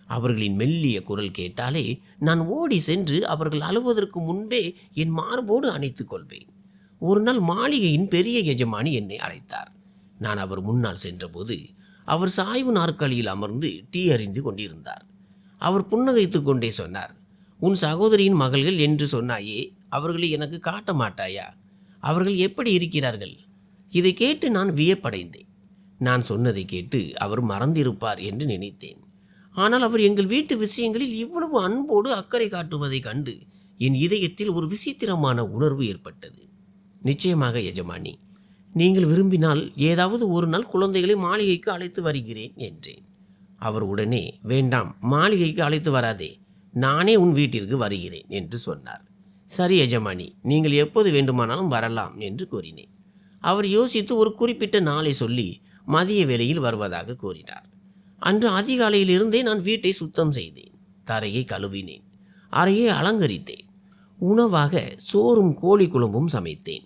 அவர்களின் மெல்லிய குரல் கேட்டாலே நான் ஓடி சென்று அவர்கள் அழுவதற்கு முன்பே என் மார்போடு அணைத்துக் கொள்வேன். ஒரு நாள் மாளிகையின் பெரிய எஜமானி என்னை அழைத்தார். நான் அவர் முன்னால் சென்றபோது அவர் சாய்வு நாற்காலியில் அமர்ந்து டீ அருந்தி கொண்டிருந்தார். அவர் புன்னகைத்து கொண்டே சொன்னார், உன் சகோதரியின் மகள்கள் என்று சொன்னாயே, அவர்களை எனக்கு காட்ட மாட்டாயா? அவர்கள் எப்படி இருக்கிறார்கள்? இதை கேட்டு நான் வியப்படைந்தேன். நான் சொன்னதை கேட்டு அவர் மறந்திருப்பார் என்று நினைத்தேன். ஆனால் அவர் எங்கள் வீட்டு விஷயங்களில் இவ்வளவு அன்போடு அக்கறை காட்டுவதை கண்டு என் இதயத்தில் ஒரு விசித்திரமான உணர்வு ஏற்பட்டது. நிச்சயமாக எஜமானி, நீங்கள் விரும்பினால் ஏதாவது ஒரு நாள் குழந்தைகளை மாளிகைக்கு அழைத்து வருகிறேன் என்றேன். அவர் உடனே, வேண்டாம், மாளிகைக்கு அழைத்து வராதே, நானே உன் வீட்டிற்கு வருகிறேன் என்று சொன்னார். சரி எஜமானி, நீங்கள் எப்போது வேண்டுமானாலும் வரலாம் என்று கூறினேன். அவர் யோசித்து ஒரு குறிப்பிட்ட நாளை சொல்லி மதிய வேளையில் வருவதாக கூறினார். அன்று அதிகாலையிலிருந்தே நான் வீட்டை சுத்தம் செய்தேன். தரையை கழுவினேன். அறையை அலங்கரித்தேன். உணவாக சோறும் கோழி குழம்பும் சமைத்தேன்.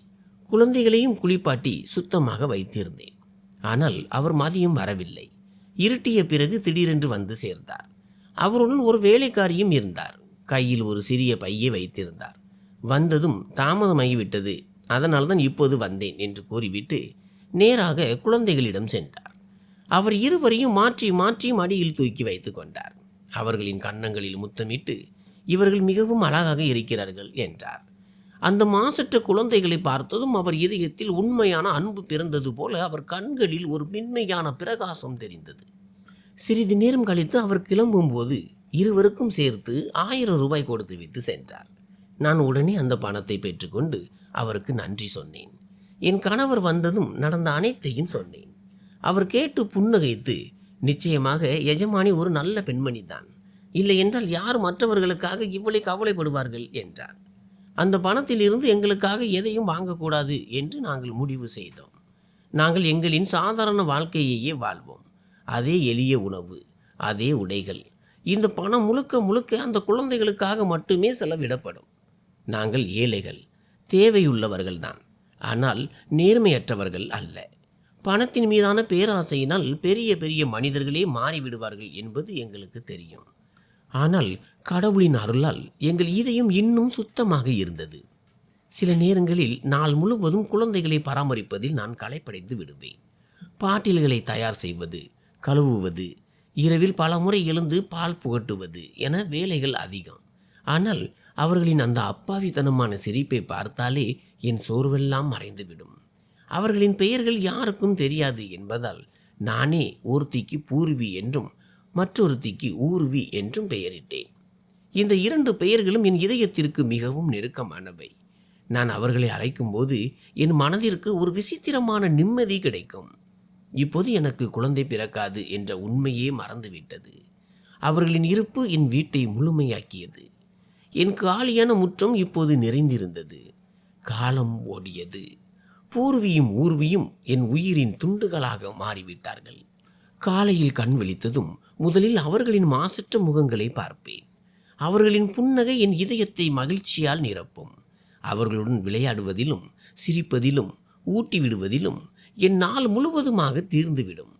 குழந்தைகளையும் குளிப்பாட்டி சுத்தமாக வைத்திருந்தேன். ஆனால் அவர் மதியம் வரவில்லை. இருட்டிய பிறகு திடீரென்று வந்து சேர்ந்தார். அவருடன் ஒரு வேலைக்காரியும் இருந்தார். கையில் ஒரு சிறிய பையை வைத்திருந்தார். வந்ததும் தாமதமாகிவிட்டது, அதனால்தான் இப்போது வந்தேன் என்று கூறிவிட்டு நேராக குழந்தைகளிடம் சென்றார். அவர் இருவரையும் மாற்றி மாற்றி மடியில் தூக்கி வைத்து கொண்டார். அவர்களின் கன்னங்களில் முத்தமிட்டு, இவர்கள் மிகவும் அழகாக இருக்கிறார்கள் என்றார். அந்த மாசற்ற குழந்தைகளை பார்த்ததும் அவர் இதயத்தில் உண்மையான அன்பு பிறந்தது போல அவர் கண்களில் ஒரு மென்மையான பிரகாசம் தெரிந்தது. சிறிது நேரம் கழித்து அவர் கிளம்பும்போது இருவருக்கும் சேர்த்து 1000 ரூபாய் கொடுத்து விட்டு சென்றார். நான் உடனே அந்த பணத்தை பெற்றுக்கொண்டு அவருக்கு நன்றி சொன்னேன். என் கணவர் வந்ததும் நடந்த அனைத்தையும் சொன்னேன். அவர் கேட்டு புன்னகைத்து, நிச்சயமாக எஜமானி ஒரு நல்ல பெண்மணி தான், இல்லை என்றால் யார் மற்றவர்களுக்காக இவ்வளவு கவலைப்படுவார்கள் என்றார். அந்த பணத்தில் இருந்து எங்களுக்காக எதையும் வாங்கக்கூடாது என்று நாங்கள் முடிவு செய்தோம். நாங்கள் எங்களின் சாதாரண வாழ்க்கையையே வாழ்வோம். அதே எளிய உணவு, அதே உடைகள். இந்த பணம் முழுக்க முழுக்க அந்த குழந்தைகளுக்காக மட்டுமே செலவிடப்படும். நாங்கள் ஏழைகள், தேவையுள்ளவர்கள்தான், ஆனால் நேர்மையற்றவர்கள் அல்ல. பணத்தின் மீதான பேராசையினால் பெரிய பெரிய மனிதர்களே மாறிவிடுவார்கள் என்பது எங்களுக்கு தெரியும். ஆனால் கடவுளின் அருளால் எங்கள் இதயம் இன்னும் சுத்தமாக இருந்தது. சில நேரங்களில் நாள் முழுவதும் குழந்தைகளை பராமரிப்பதில் நான் களைப்படைந்து விடுவேன். பாட்டில்களை தயார் செய்வது, கழுவுவது, இரவில் பல முறை எழுந்து பால் புகட்டுவது என வேலைகள் அதிகம். ஆனால் அவர்களின் அந்த அப்பாவித்தனமான சிரிப்பை பார்த்தாலே என் சோர்வெல்லாம் மறைந்துவிடும். அவர்களின் பெயர்கள் யாருக்கும் தெரியாது என்பதால் நானே ஒருத்திக்கு பூர்வி என்றும் மற்றொருத்திக்கு ஊர்வி என்றும் பெயரிட்டேன். இந்த 2 பெயர்களும் என் இதயத்திற்கு மிகவும் நெருக்கமானவை. நான் அவர்களை அழைக்கும்போது என் மனதிற்கு ஒரு விசித்திரமான நிம்மதி கிடைக்கும். இப்போது எனக்கு குழந்தை பிறக்காது என்ற உண்மையே மறந்துவிட்டது. அவர்களின் இருப்பு என் வீட்டை முழுமையாக்கியது. என் காலியான முற்றம் இப்போது நிறைந்திருந்தது. காலம் ஓடியது. பூர்வியும் ஊர்வியும் என் உயிரின் துண்டுகளாக மாறிவிட்டார்கள். காலையில் கண் விழித்ததும் முதலில் அவர்களின் மாசற்ற முகங்களை பார்ப்பேன். அவர்களின் புன்னகை என் இதயத்தை மகிழ்ச்சியால் நிரப்பும். அவர்களுடன் விளையாடுவதிலும் சிரிப்பதிலும் ஊட்டி விடுவதிலும் என் நாள் முழுவதுமாக தீர்ந்துவிடும்.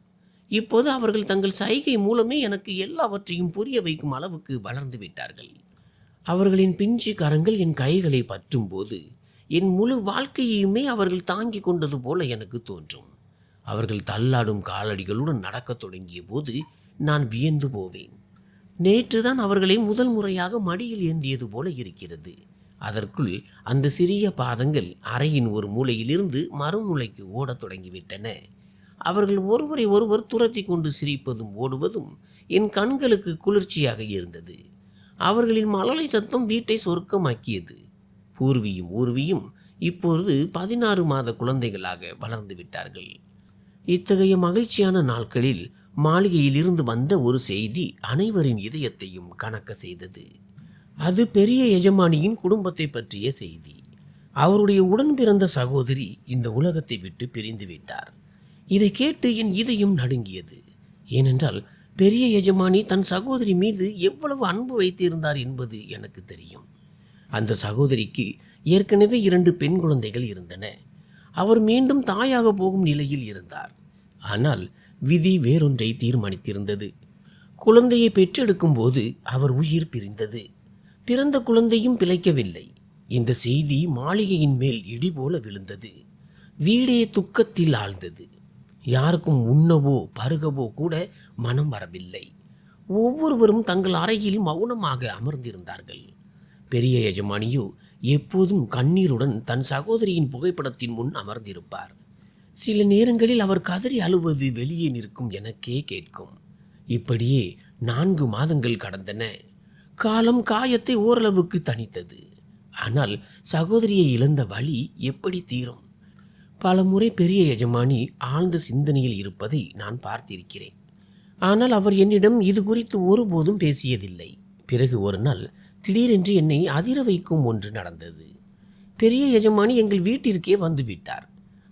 இப்போது அவர்கள் தங்கள் சைகை மூலமே எனக்கு எல்லாவற்றையும் புரிய வைக்கும் அளவுக்கு வளர்ந்து விட்டார்கள். அவர்களின் பிஞ்சு கரங்கள் என் கைகளை பற்றும் போது என் முழு வாழ்க்கையுமே அவர்கள் தாங்கி கொண்டது போல எனக்கு தோன்றும். அவர்கள் தள்ளாடும் காலடிகளுடன் நடக்கத் தொடங்கிய போது நான் வியந்து போவேன். நேற்றுதான் அவர்களை முதல் முறையாக மடியில் ஏந்தியது போல இருக்கிறது. அதற்குள் அந்த சிறிய பாதங்கள் அறையின் ஒரு மூலையிலிருந்து மறுமூலைக்கு ஓடத் தொடங்கிவிட்டன. அவர்கள் ஒருவரை ஒருவர் துரத்தி கொண்டு சிரிப்பதும் ஓடுவதும் என் கண்களுக்கு குளிர்ச்சியாக இருந்தது. அவர்களின் மழலை சத்தம் வீட்டை சொர்க்கமாக்கியது. பூர்வியும் ஊர்வியும் இப்பொழுது 16 மாத குழந்தைகளாக வளர்ந்து விட்டார்கள். இத்தகைய மகிழ்ச்சியான நாட்களில் மாளிகையில் இருந்து வந்த ஒரு செய்தி அனைவரின் இதயத்தையும் கனக்க செய்தது. அது பெரிய எஜமானியின் குடும்பத்தை பற்றிய செய்தி. அவருடைய உடன் பிறந்த சகோதரி இந்த உலகத்தை விட்டு பிரிந்து விட்டார். இதை கேட்டு என் இதயம் நடுங்கியது. ஏனென்றால் பெரிய எஜமானி தன் சகோதரி மீது எவ்வளவு அன்பு வைத்திருந்தார் என்பது எனக்கு தெரியும். அந்த சகோதரிக்கு ஏற்கனவே 2 பெண் குழந்தைகள் இருந்தன. அவர் மீண்டும் தாயாக போகும் நிலையில் இருந்தார். ஆனால் விதி வேறொன்றை தீர்மானித்திருந்தது. குழந்தையை பெற்றெடுக்கும் போது அவர் உயிர் பிரிந்தது. பிறந்த குழந்தையும் பிழைக்கவில்லை. இந்த செய்தி மாளிகையின் மேல் இடி போல விழுந்தது. வீடே துக்கத்தில் ஆழ்ந்தது. யாருக்கும் உண்ணவோ பருகவோ கூட மனம் வரவில்லை. ஒவ்வொருவரும் தங்கள் அறையில் மௌனமாக அமர்ந்திருந்தார்கள். பெரிய எஜமானியோ எப்போதும் கண்ணீருடன் தன் சகோதரியின் புகைப்படத்தின் முன் அமர்ந்திருப்பார். சில நேரங்களில் அவர் கதறி அழுவது வெளியே நிற்கும் எனக்கே கேட்கும். இப்படியே 4 மாதங்கள் கடந்தன. காலம் காயத்தை ஓரளவுக்கு தணித்தது. ஆனால் சகோதரியை இழந்த வலி எப்படி தீரும்? பல முறை பெரிய எஜமானி ஆழ்ந்த சிந்தனையில் இருப்பதை நான் பார்த்திருக்கிறேன். ஆனால் அவர் என்னிடம் இது குறித்து ஒருபோதும் பேசியதில்லை. பிறகு ஒரு நாள் திடீரென்று என்னை அதிர வைக்கும் ஒன்று நடந்தது. பெரிய எஜமானி எங்கள் வீட்டிற்கே வந்துவிட்டார்.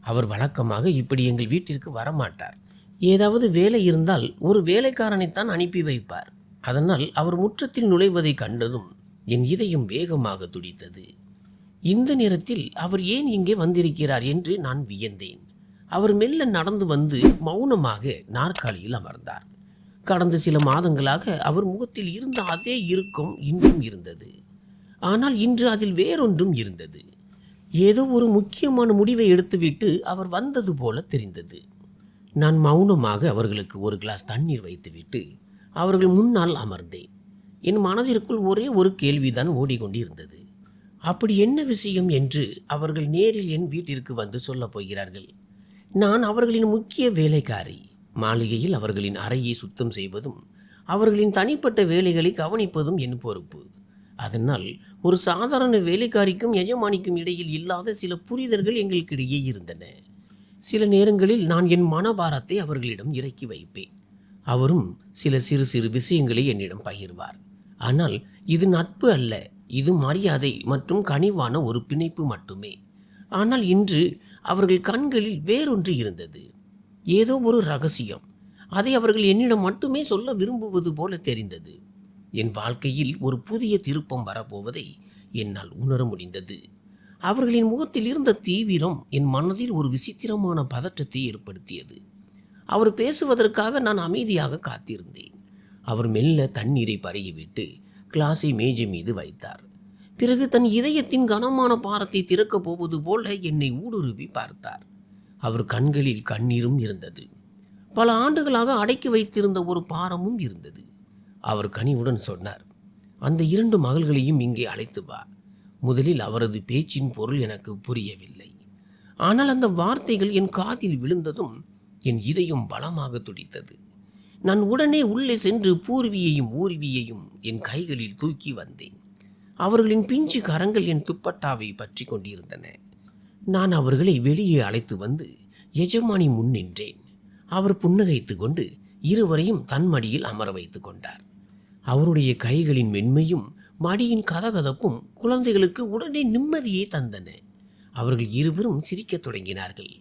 அவர் வழக்கமாக இப்படி எங்கள் வீட்டிற்கு வரமாட்டார். ஏதாவது வேலை இருந்தால் ஒரு வேலைக்காரனைத்தான் அனுப்பி வைப்பார். அதனால் அவர் முற்றத்தில் நுழைவதை கண்டதும் என் இதயம் வேகமாக துடித்தது. இந்த நேரத்தில் அவர் ஏன் இங்கே வந்திருக்கிறார் என்று நான் வியந்தேன். அவர் மெல்ல நடந்து வந்து மௌனமாக நாற்காலியில் அமர்ந்தார். கடந்த சில மாதங்களாக அவர் முகத்தில் இருந்த அதே இறுக்கம் இன்றும் இருந்தது. ஆனால் இன்று அதில் வேறொன்றும் இருந்தது. ஏதோ ஒரு முக்கியமான முடிவை எடுத்துவிட்டு அவர் வந்தது போல தெரிந்தது. நான் மௌனமாக அவர்களுக்கு ஒரு கிளாஸ் தண்ணீர் வைத்துவிட்டு அவர்கள் முன்னால் அமர்ந்தேன். என் மனதிற்குள் ஒரே ஒரு கேள்விதான் ஓடிக்கொண்டிருந்தது. அப்படி என்ன விஷயம் என்று அவர்கள் நேரில் என் வீட்டிற்கு வந்து சொல்லப் போகிறார்கள். நான் அவர்களின் முக்கிய வேலைக்காரி. மாளிகையில் அவர்களின் அறையை சுத்தம் செய்வதும் அவர்களின் தனிப்பட்ட வேலைகளை கவனிப்பதும் என் பொறுப்பு. அதனால் ஒரு சாதாரண வேலைக்காரிக்கும் எஜமானிக்கும் இடையில் இல்லாத சில புரிதல்கள் எங்களுக்கிடையே இருந்தன. சில நேரங்களில் நான் என் மனபாரத்தை அவர்களிடம் இறக்கி வைப்பேன். அவரும் சில சிறு சிறு விஷயங்களை என்னிடம் பகிர்வார். ஆனால் இது நட்பு அல்ல, இது மரியாதை மற்றும் கனிவான ஒரு பிணைப்பு மட்டுமே. ஆனால் இன்று அவர்கள் கண்களில் வேறொன்று இருந்தது. ஏதோ ஒரு ரகசியம். அதை அவர்கள் என்னிடம் மட்டுமே சொல்ல விரும்புவது போல தெரிந்தது. என் வாழ்க்கையில் ஒரு புதிய திருப்பம் வரப்போவதை என்னால் உணர முடிந்தது. அவர்களின் முகத்தில் இருந்த தீவிரம் என் மனதில் ஒரு விசித்திரமான பதற்றத்தை ஏற்படுத்தியது. அவர் பேசுவதற்காக நான் அமைதியாக காத்திருந்தேன். அவர் மெல்ல தண்ணீரை பருகிவிட்டு கிளாஸை மேஜை மீது வைத்தார். பிறகு தன் இதயத்தின் கனமான பாரத்தை திறக்கப் போவது போல என்னை ஊடுருவி பார்த்தார். அவர் கண்களில் கண்ணீரும் இருந்தது. பல ஆண்டுகளாக அடக்கி வைத்திருந்த ஒரு பாரமும் இருந்தது. அவர் கனிவுடன் சொன்னார், அந்த 2 மகள்களையும் இங்கே அழைத்து வா. முதலில் அவரது பேச்சின் பொருள் எனக்கு புரியவில்லை. ஆனால் அந்த வார்த்தைகள் என் காதில் விழுந்ததும் என் இதயம் பலமாக துடித்தது. நான் உடனே உள்ளே சென்று பூர்வியையும் ஊர்வியையும் என் கைகளில் தூக்கி வந்தேன். அவர்களின் பிஞ்சு கரங்கள் என் துப்பட்டாவை பற்றி கொண்டிருந்தன. நான் அவர்களை வெளியே அழைத்து வந்து எஜமானி முன் நின்றேன். அவர் புன்னகைத்து கொண்டு இருவரையும் தன் மடியில் அமர வைத்து கொண்டார். அவருடைய கைகளின் மென்மையும் மடியின் கதகதப்பும் குழந்தைகளுக்கு உடனே நிம்மதியை தந்தன. அவர்கள் இருவரும் சிரிக்கத் தொடங்கினார்கள்.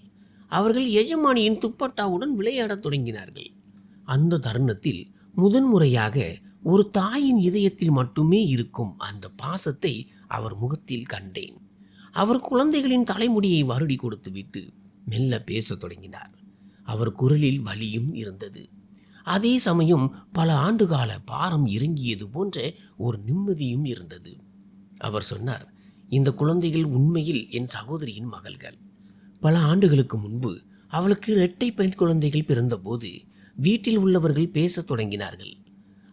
அவர்கள் எஜமானியின் துப்பட்டாவுடன் விளையாடத் தொடங்கினார்கள். அந்த தருணத்தில் முதன்முறையாக ஒரு தாயின் இதயத்தில் மட்டுமே இருக்கும் அந்த பாசத்தை அவர் முகத்தில் கண்டேன். அவர் குழந்தைகளின் தலைமுடியை வருடி கொடுத்துவிட்டு மெல்ல பேசத் தொடங்கினார். அவர் குரலில் வலியும் இருந்தது. அதே சமயம் பல ஆண்டுகால பாரம் இறங்கியது போன்ற ஒரு நிம்மதியும் இருந்தது. அவர் சொன்னார், இந்த குழந்தைகள் உண்மையில் என் சகோதரியின் மகள்கள். பல ஆண்டுகளுக்கு முன்பு அவளுக்கு 2 பெண் குழந்தைகள் பிறந்தபோது வீட்டில் உள்ளவர்கள் பேசத் தொடங்கினார்கள்.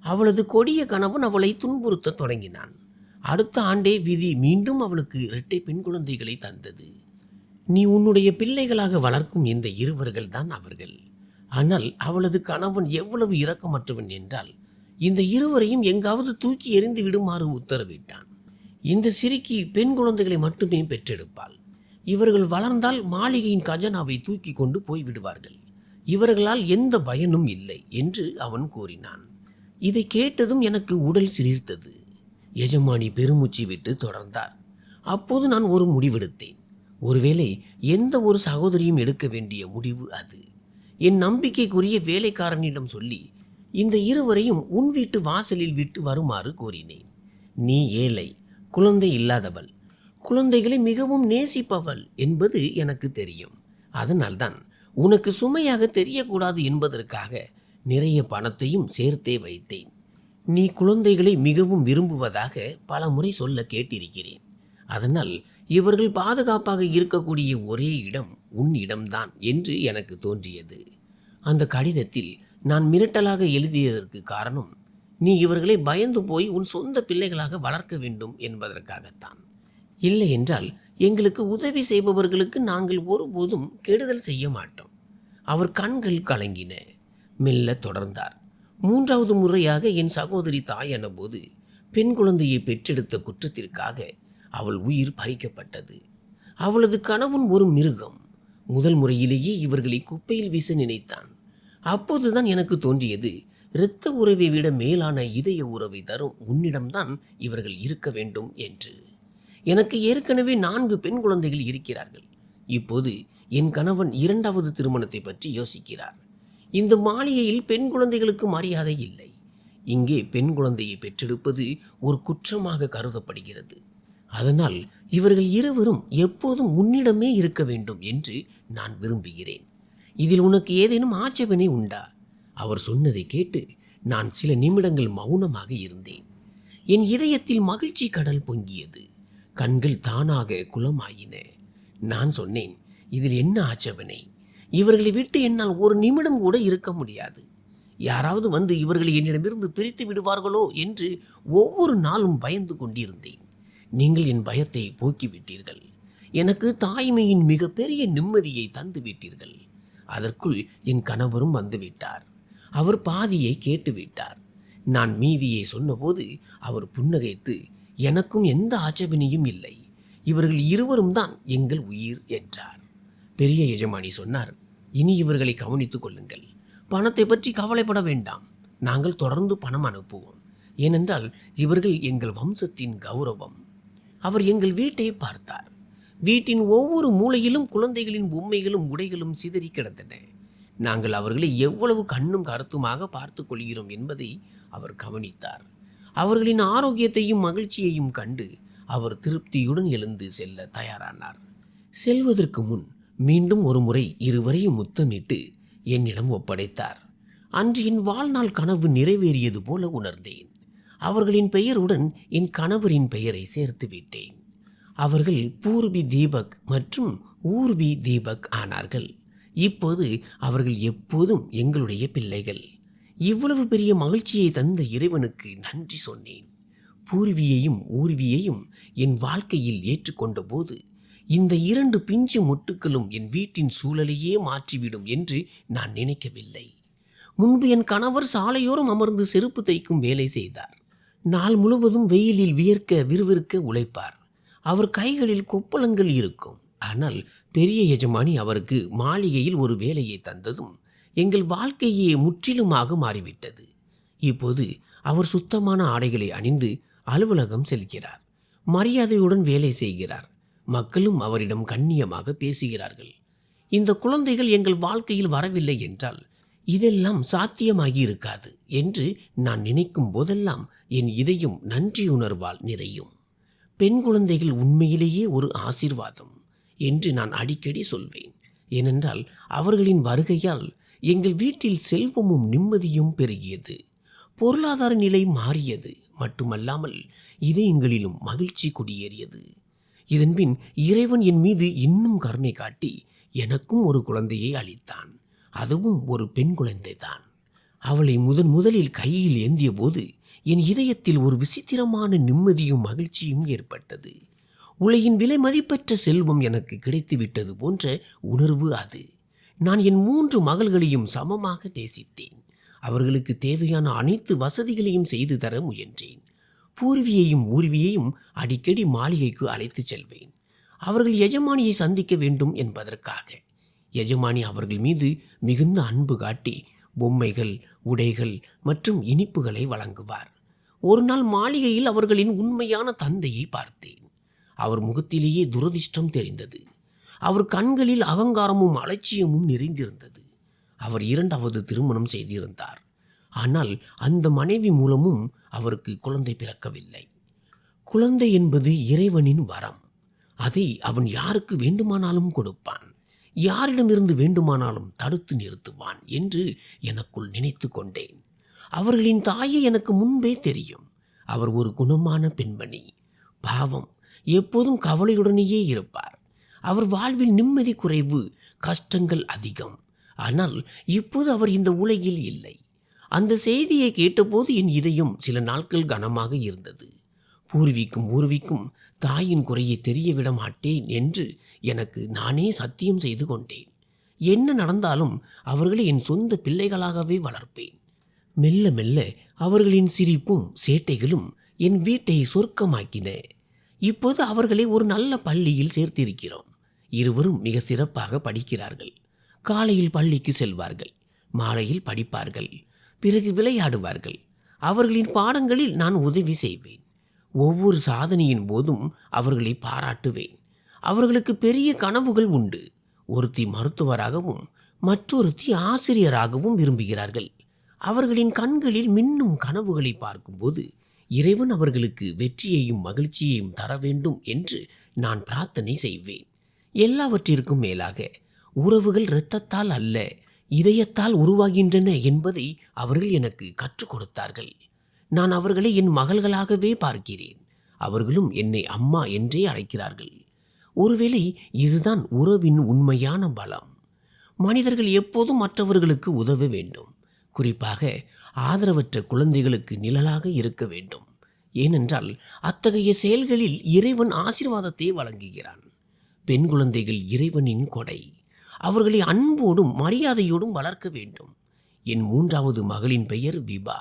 அவளது கொடிய கணவன் அவளை துன்புறுத்த தொடங்கினான். அடுத்த ஆண்டே விதி மீண்டும் அவளுக்கு 2 பெண் குழந்தைகளை தந்தது. நீ உன்னுடைய பிள்ளைகளாக வளர்க்கும் இந்த இருவர்கள் தான் அவர்கள். ஆனால் அவளது கணவன் எவ்வளவு இரக்கமற்றவன் என்றால் இந்த இருவரையும் எங்காவது தூக்கி எறிந்து விடுமாறு உத்தரவிட்டான். இந்த சிறுக்கி பெண் குழந்தைகளை மட்டுமே பெற்றெடுப்பாள். இவர்கள் வளர்ந்தால் மாளிகையின் கஜனாவை தூக்கி கொண்டு போய்விடுவார்கள். இவர்களால் எந்த பயனும் இல்லை என்று அவன் கூறினான். இதை கேட்டதும் எனக்கு உடல் சிலிர்த்தது. எஜமானி பெருமூச்சு விட்டு தொடர்ந்தார். அப்போது நான் ஒரு முடிவெடுத்தேன். ஒருவேளை எந்த ஒரு சகோதரியும் எடுக்க வேண்டிய முடிவு அது. என் நம்பிக்கைக்குரிய வேலைக்காரனிடம் சொல்லி இந்த இருவரையும் உன் வீட்டு வாசலில் விட்டு வருமாறு கூறினேன். நீ ஏழை, குழந்தை இல்லாதவள், குழந்தைகளை மிகவும் நேசிப்பவள் என்பது எனக்கு தெரியும். அதனால்தான் உனக்கு சுமையாக தெரியக்கூடாது என்பதற்காக நிறைய பணத்தையும் சேர்த்தே வைத்தேன். நீ குழந்தைகளை மிகவும் விரும்புவதாக பல முறை சொல்ல கேட்டிருக்கிறேன். அதனால் இவர்கள் பாதுகாப்பாக இருக்கக்கூடிய ஒரே இடம் உன் இடம்தான் என்று எனக்கு தோன்றியது. அந்த கடிதத்தில் நான் மிரட்டலாக எழுதியதற்கு காரணம் நீ இவர்களை பயந்து போய் உன் சொந்த பிள்ளைகளாக வளர்க்க வேண்டும் என்பதற்காகத்தான். இல்லை என்றால் எங்களுக்கு உதவி செய்பவர்களுக்கு நாங்கள் ஒருபோதும் கெடுதல் செய்ய மாட்டோம். அவர் கண்கள் கலங்கின. மெல்ல தொடர்ந்தார். 3வது முறையாக என் சகோதரி தாயான போது பெண் குழந்தையை பெற்றெடுத்த குற்றத்திற்காக அவள் உயிர் பறிக்கப்பட்டது. அவளது கணவன் ஒரு மிருகம். முதல் முறையிலேயே இவர்களை குப்பையில் வீச நினைத்தான். அப்போதுதான் எனக்கு தோன்றியது, இரத்த உறவை விட மேலான இதய உறவை தரும் உன்னிடம்தான் இவர்கள் இருக்க வேண்டும் என்று. எனக்கு ஏற்கனவே 4 பெண் குழந்தைகள் இருக்கிறார்கள். இப்போது என் கணவன் 2வது திருமணத்தை பற்றி யோசிக்கிறார். இந்த மாளிகையில் பெண் குழந்தைகளுக்கு மரியாதை இல்லை. இங்கே பெண் குழந்தையை பெற்றெடுப்பது ஒரு குற்றமாக கருதப்படுகிறது. அதனால் இவர்கள் இருவரும் எப்போதும் உன்னிடமே இருக்க வேண்டும் என்று நான் விரும்புகிறேன். இதில் உனக்கு ஏதேனும் ஆட்சேபனை உண்டா? அவர் சொன்னதை கேட்டு நான் சில நிமிடங்கள் மௌனமாக இருந்தேன். என் இதயத்தில் மகிழ்ச்சி கடல் பொங்கியது. கண்கள் தானாக குளமாயின. நான் சொன்னேன், இதில் என்ன ஆட்சேபனை? இவர்களை விட்டு என்னால் ஒரு நிமிடம் கூட இருக்க முடியாது. யாராவது வந்து இவர்களை என்னிடமிருந்து பிரித்து விடுவார்களோ என்று ஒவ்வொரு நாளும் பயந்து கொண்டிருந்தேன். நீங்கள் என் பயத்தை போக்கிவிட்டீர்கள். எனக்கு தாய்மையின் மிகப்பெரிய நிம்மதியை தந்து விட்டீர்கள். அதற்குள் என் கணவரும் வந்துவிட்டார். அவர் பாதியை கேட்டுவிட்டார். நான் மீதியை சொன்னபோது அவர் புன்னகைத்து, எனக்கும் எந்த ஆட்சேபனையும் இல்லை, இவர்கள் இருவரும் தான் எங்கள் உயிர் என்றார். பெரிய எஜமானி சொன்னார், இனி இவர்களை கவனித்துக் கொள்ளுங்கள். பணத்தை பற்றி கவலைப்பட வேண்டாம். நாங்கள் தொடர்ந்து பணம் அனுப்புவோம். ஏனென்றால் இவர்கள் எங்கள் வம்சத்தின் கௌரவம். அவர் எங்கள் வீட்டை பார்த்தார். வீட்டின் ஒவ்வொரு மூலையிலும் குழந்தைகளின் பொம்மைகளும் உடைகளும் சிதறி கிடந்தன. நாங்கள் அவர்களை எவ்வளவு கண்ணும் கருத்துமாக பார்த்து கொள்கிறோம் என்பதை அவர் கவனித்தார். அவர்களின் ஆரோக்கியத்தையும் மகிழ்ச்சியையும் கண்டு அவர் திருப்தியுடன் எழுந்து செல்ல தயாரானார். செல்வதற்கு முன் மீண்டும் ஒரு முறை இருவரையும் முத்தமிட்டு என்னிடம் ஒப்படைத்தார். அன்று என் வாழ்நாள் கனவு நிறைவேறியது போல உணர்ந்தேன். அவர்களின் பெயருடன் என் கணவரின் பெயரை சேர்த்து விட்டேன். அவர்கள் பூர்வி தீபக் மற்றும் ஊர்வி தீபக் ஆனார்கள். இப்போது அவர்கள் எப்போதும் எங்களுடைய பிள்ளைகள். இவ்வளவு பெரிய மகிழ்ச்சியை தந்த இறைவனுக்கு நன்றி சொன்னேன். பூர்வியையும் ஊர்வியையும் என் வாழ்க்கையில் ஏற்றுக்கொண்ட போது இந்த இரண்டு பிஞ்சு மொட்டுக்களும் என் வீட்டின் சூழலையே மாற்றிவிடும் என்று நான் நினைக்கவில்லை. முன்பு என் கணவர் சாலையோரம் அமர்ந்து செருப்பு தைக்கும் வேலை செய்தார். நாள் முழுவதும் வெயிலில் வியர்க்க விறுவிறுக்க உழைப்பார். அவர் கைகளில் கொப்பளங்கள் இருக்கும். ஆனால் பெரிய எஜமானி அவருக்கு மாளிகையில் ஒரு வேலையை தந்ததும் எங்கள் வாழ்க்கையே முற்றிலுமாக மாறிவிட்டது. இப்போது அவர் சுத்தமான ஆடைகளை அணிந்து அலுவலகம் செல்கிறார். மரியாதையுடன் வேலை செய்கிறார். மக்களும் அவரிடம் கண்ணியமாக பேசுகிறார்கள். இந்த குழந்தைகள் எங்கள் வாழ்க்கையில் வரவில்லை என்றால் இதெல்லாம் சாத்தியமாகி இருக்காது என்று நான் நினைக்கும் போதெல்லாம் என் இதயம் நன்றியுணர்வால் நிறையும். பெண் குழந்தைகள் உண்மையிலேயே ஒரு ஆசீர்வாதம் என்று நான் அடிக்கடி சொல்வேன். ஏனென்றால் அவர்களின் வருகையால் எங்கள் வீட்டில் செல்வமும் நிம்மதியும் பெருகியது. பொருளாதார நிலை மாறியது மட்டுமல்லாமல் இதயங்களிலும் மகிழ்ச்சி குடியேறியது. இதன்பின் இறைவன் என் மீது இன்னும் கருணை காட்டி எனக்கும் ஒரு குழந்தையை அளித்தான். அதுவும் ஒரு பெண் குழந்தைதான். அவளை முதலில் கையில் ஏந்திய போது என் இதயத்தில் ஒரு விசித்திரமான நிம்மதியும் மகிழ்ச்சியும் ஏற்பட்டது. உலகின் விலை மதிப்பற்ற செல்வம் எனக்கு கிடைத்துவிட்டது போன்ற உணர்வு அது. நான் என் 3 மகள்களையும் சமமாக நேசித்தேன். அவர்களுக்கு தேவையான அனைத்து வசதிகளையும் செய்து தர முயன்றேன். பூர்வியையும் ஊர்வியையும் அடிக்கடி மாளிகைக்கு அழைத்து செல்வேன். அவர்கள் எஜமானியை சந்திக்க வேண்டும் என்பதற்காக. எஜமானி அவர்கள் மீது மிகுந்த அன்பு காட்டி பொம்மைகள், உடைகள் மற்றும் இனிப்புகளை வழங்குவார். ஒரு நாள் மாளிகையில் அவர்களின் உண்மையான தந்தையை பார்த்தேன். அவர் முகத்திலேயே துரதிர்ஷ்டம் தெரிந்தது. அவர் கண்களில் அகங்காரமும் அலட்சியமும் நிறைந்திருந்தது. அவர் 2வது திருமணம் செய்திருந்தார். ஆனால் அந்த மனைவி மூலமும் அவருக்கு குழந்தை பிறக்கவில்லை. குழந்தை என்பது இறைவனின் வரம். அதை அவன் யாருக்கு வேண்டுமானாலும் கொடுப்பான், யாரிடமிருந்து வேண்டுமானாலும் தடுத்து நிறுத்துவான் என்று எனக்குள் நினைத்து கொண்டேன். அவர்களின் தாயை எனக்கு முன்பே தெரியும். அவர் ஒரு குணமான பெண்மணி. பாவம், எப்போதும் கவலையுடனேயே இருப்பார். அவர் வாழ்வில் நிம்மதி குறைவு, கஷ்டங்கள் அதிகம். ஆனால் இப்போது அவர் இந்த உலகில் இல்லை. அந்த செய்தியை கேட்டபோது என் இதயம் சில நாட்கள் கனமாக இருந்தது. பூர்விக்கும் ஊர்விக்கும் தாயின் குறையை தெரியவிட மாட்டேன் என்று எனக்கு நானே சத்தியம் செய்து கொண்டேன். என்ன நடந்தாலும் அவர்களை என் சொந்த பிள்ளைகளாகவே வளர்ப்பேன். மெல்ல மெல்ல அவர்களின் சிரிப்பும் சேட்டைகளும் என் வீட்டை சொர்க்கமாக்கின. இப்போது அவர்களை ஒரு நல்ல பள்ளியில் சேர்த்திருக்கிறோம். இருவரும் மிக சிறப்பாக படிக்கிறார்கள். காலையில் பள்ளிக்கு செல்வார்கள், மாலையில் படிப்பார்கள், பிறகு விளையாடுவார்கள். அவர்களின் பாடங்களில் நான் உதவி செய்வேன். ஒவ்வொரு சாதனையின் போதும் அவர்களை பாராட்டுவேன். அவர்களுக்கு பெரிய கனவுகள் உண்டு. ஒருத்தி மருத்துவராகவும் மற்றொருத்தி ஆசிரியராகவும் விரும்புகிறார்கள். அவர்களின் கண்களில் மின்னும் கனவுகளை பார்க்கும்போது இறைவன் அவர்களுக்கு வெற்றியையும் மகிழ்ச்சியையும் தர வேண்டும் என்று நான் பிரார்த்தனை செய்வேன். எல்லாவற்றிற்கும் மேலாக உறவுகள் இரத்தத்தால் அல்ல, இதயத்தால் உருவாகின்றன என்பதை அவர்கள் எனக்கு கற்றுக் கொடுத்தார்கள். நான் அவர்களை என் மகள்களாகவே பார்க்கிறேன். அவர்களும் என்னை அம்மா என்றே அழைக்கிறார்கள். ஒருவேளை இதுதான் உறவின் உண்மையான பலம். மனிதர்கள் எப்போதும் மற்றவர்களுக்கு உதவ வேண்டும். குறிப்பாக ஆதரவற்ற குழந்தைகளுக்கு நிழலாக இருக்க வேண்டும். ஏனென்றால் அத்தகைய செயல்களில் இறைவன் ஆசீர்வாதத்தை வழங்குகிறான். பெண் குழந்தைகள் இறைவனின் கொடை. அவர்களை அன்போடும் மரியாதையோடும் வளர்க்க வேண்டும். என் 3வது மகளின் பெயர் விபா.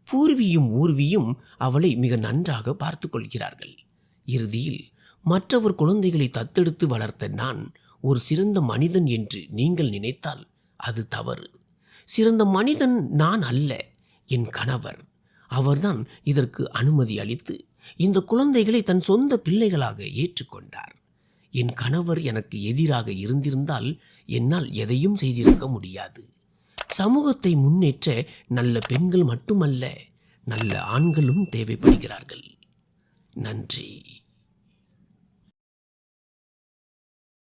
பூர்வியும் ஊர்வியும் அவளை மிக நன்றாக பார்த்து கொள்கிறார்கள். இறுதியில் மற்றவர் குழந்தைகளை தத்தெடுத்து வளர்த்த நான் ஒரு சிறந்த மனிதன் என்று நீங்கள் நினைத்தால் அது தவறு. சிறந்த மனிதன் நான் அல்ல, என் கணவர். அவர்தான் இதற்கு அனுமதி அளித்து இந்த குழந்தைகளை தன் சொந்த பிள்ளைகளாக ஏற்றுக்கொண்டார். என் கணவர் எனக்கு எதிராக இருந்திருந்தால் என்னால் எதையும் செய்திருக்க முடியாது. சமூகத்தை முன்னேற்ற நல்ல பெண்கள் மட்டுமல்ல, நல்ல ஆண்களும் தேவைப்படுகிறார்கள். நன்றி.